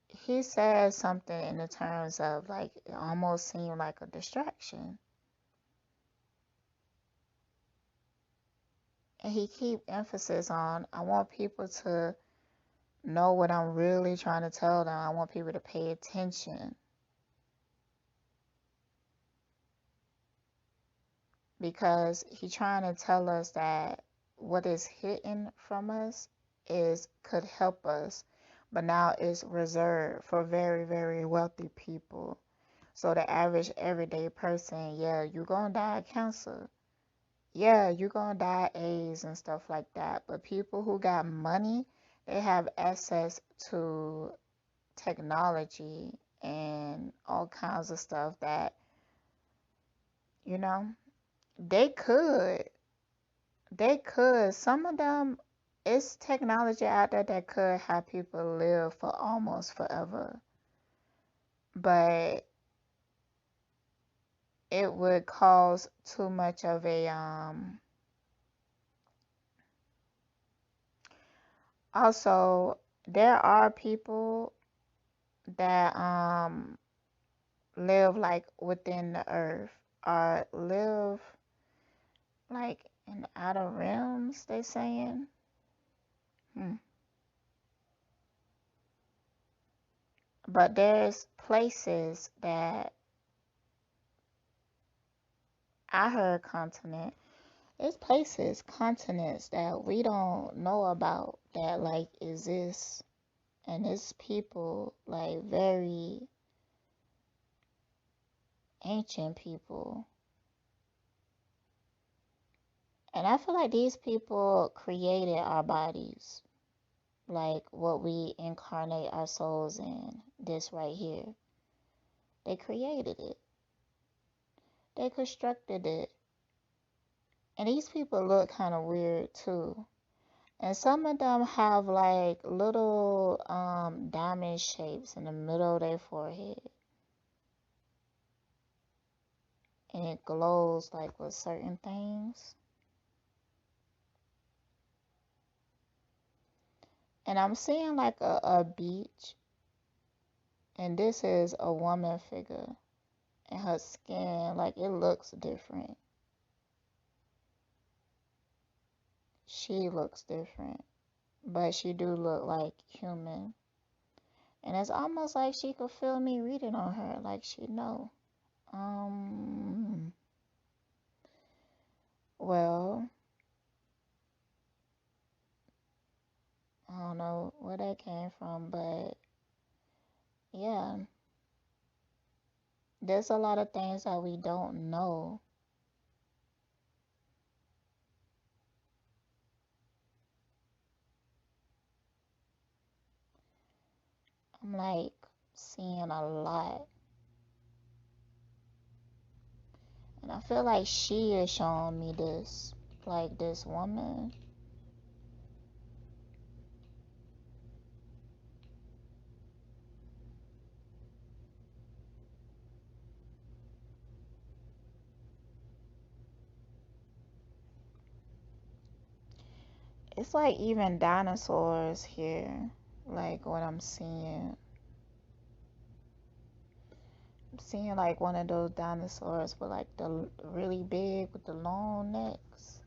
he said something in the terms of like it almost seemed like a distraction. And he keep emphasis on I want people to know what I'm really trying to tell them. I want people to pay attention. Because he's trying to tell us that what is hidden from us is could help us, but now it's reserved for very, very wealthy people. So the average everyday person, yeah, you gonna die of cancer. Yeah, you gonna die of AIDS and stuff like that. But people who got money, they have access to technology and all kinds of stuff that, you know, they could, some of them it's technology out there that could have people live for almost forever, but it would cause too much of a also there are people that live like within the earth or live like in the outer realms, they saying. Hmm. But there's places that I heard continent. There's places, continents that we don't know about that like exist, and it's people like very ancient people. And I feel like these people created our bodies, like what we incarnate our souls in, this right here. They created it. They constructed it. And these people look kind of weird too. And some of them have like little diamond shapes in the middle of their forehead. And it glows like with certain things. And I'm seeing like a beach. And this is a woman figure. And her skin, like it looks different. She looks different. But she do look like human. And it's almost like she could feel me reading on her. Like she know. Um, well, I don't know where that came from, but yeah, there's a lot of things that we don't know. I'm like seeing a lot. And I feel like she is showing me this, like this woman. It's like even dinosaurs here, like what I'm seeing. I'm seeing like one of those dinosaurs with like the really big with the long necks.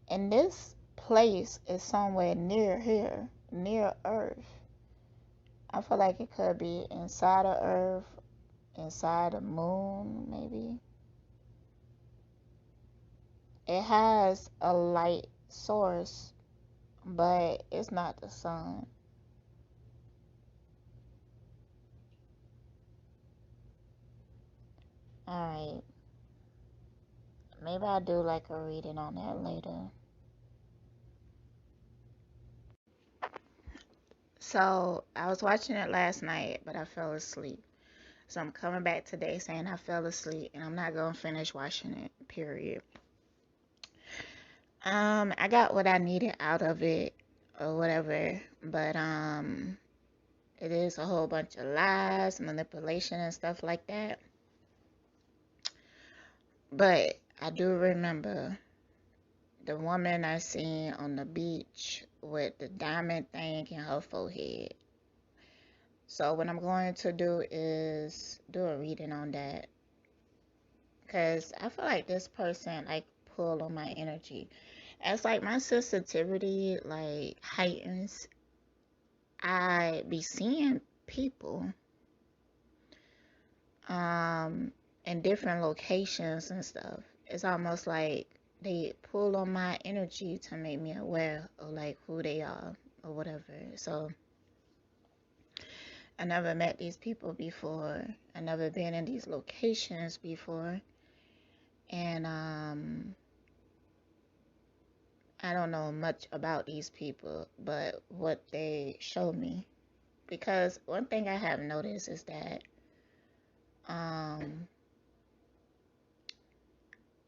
And this place is somewhere near here, near Earth. I feel like it could be inside of Earth, inside the moon, maybe. It has a light source, but it's not the sun. Alright, maybe I'll do like a reading on that later. So, I was watching it last night, but I fell asleep. So, I'm coming back today saying I fell asleep and I'm not going to finish watching it, period. I got what I needed out of it or whatever, but it is a whole bunch of lies, manipulation and stuff like that. But I do remember the woman I seen on the beach with the diamond thing in her forehead. So what I'm going to do is do a reading on that, because I feel like this person like pull on my energy. It's like my sensitivity like heightens. I be seeing people um in different locations and stuff. It's almost like they pull on my energy to make me aware of like who they are or whatever. So I never met these people before. I never been in these locations before. And I don't know much about these people, but what they show me. Because one thing I have noticed is that um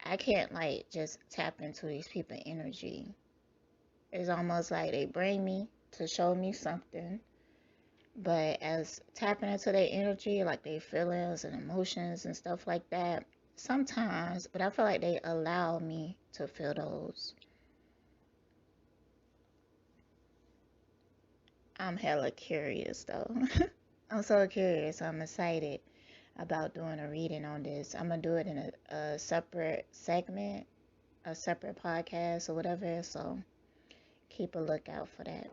I can't like just tap into these people's energy. It's almost like they bring me to show me something, but as tapping into their energy, like their feelings and emotions and stuff like that, sometimes, but I feel like they allow me to feel those. I'm hella curious though. I'm so curious. I'm excited about doing a reading on this. I'm gonna do it in a separate segment, a separate podcast or whatever. So keep a lookout for that.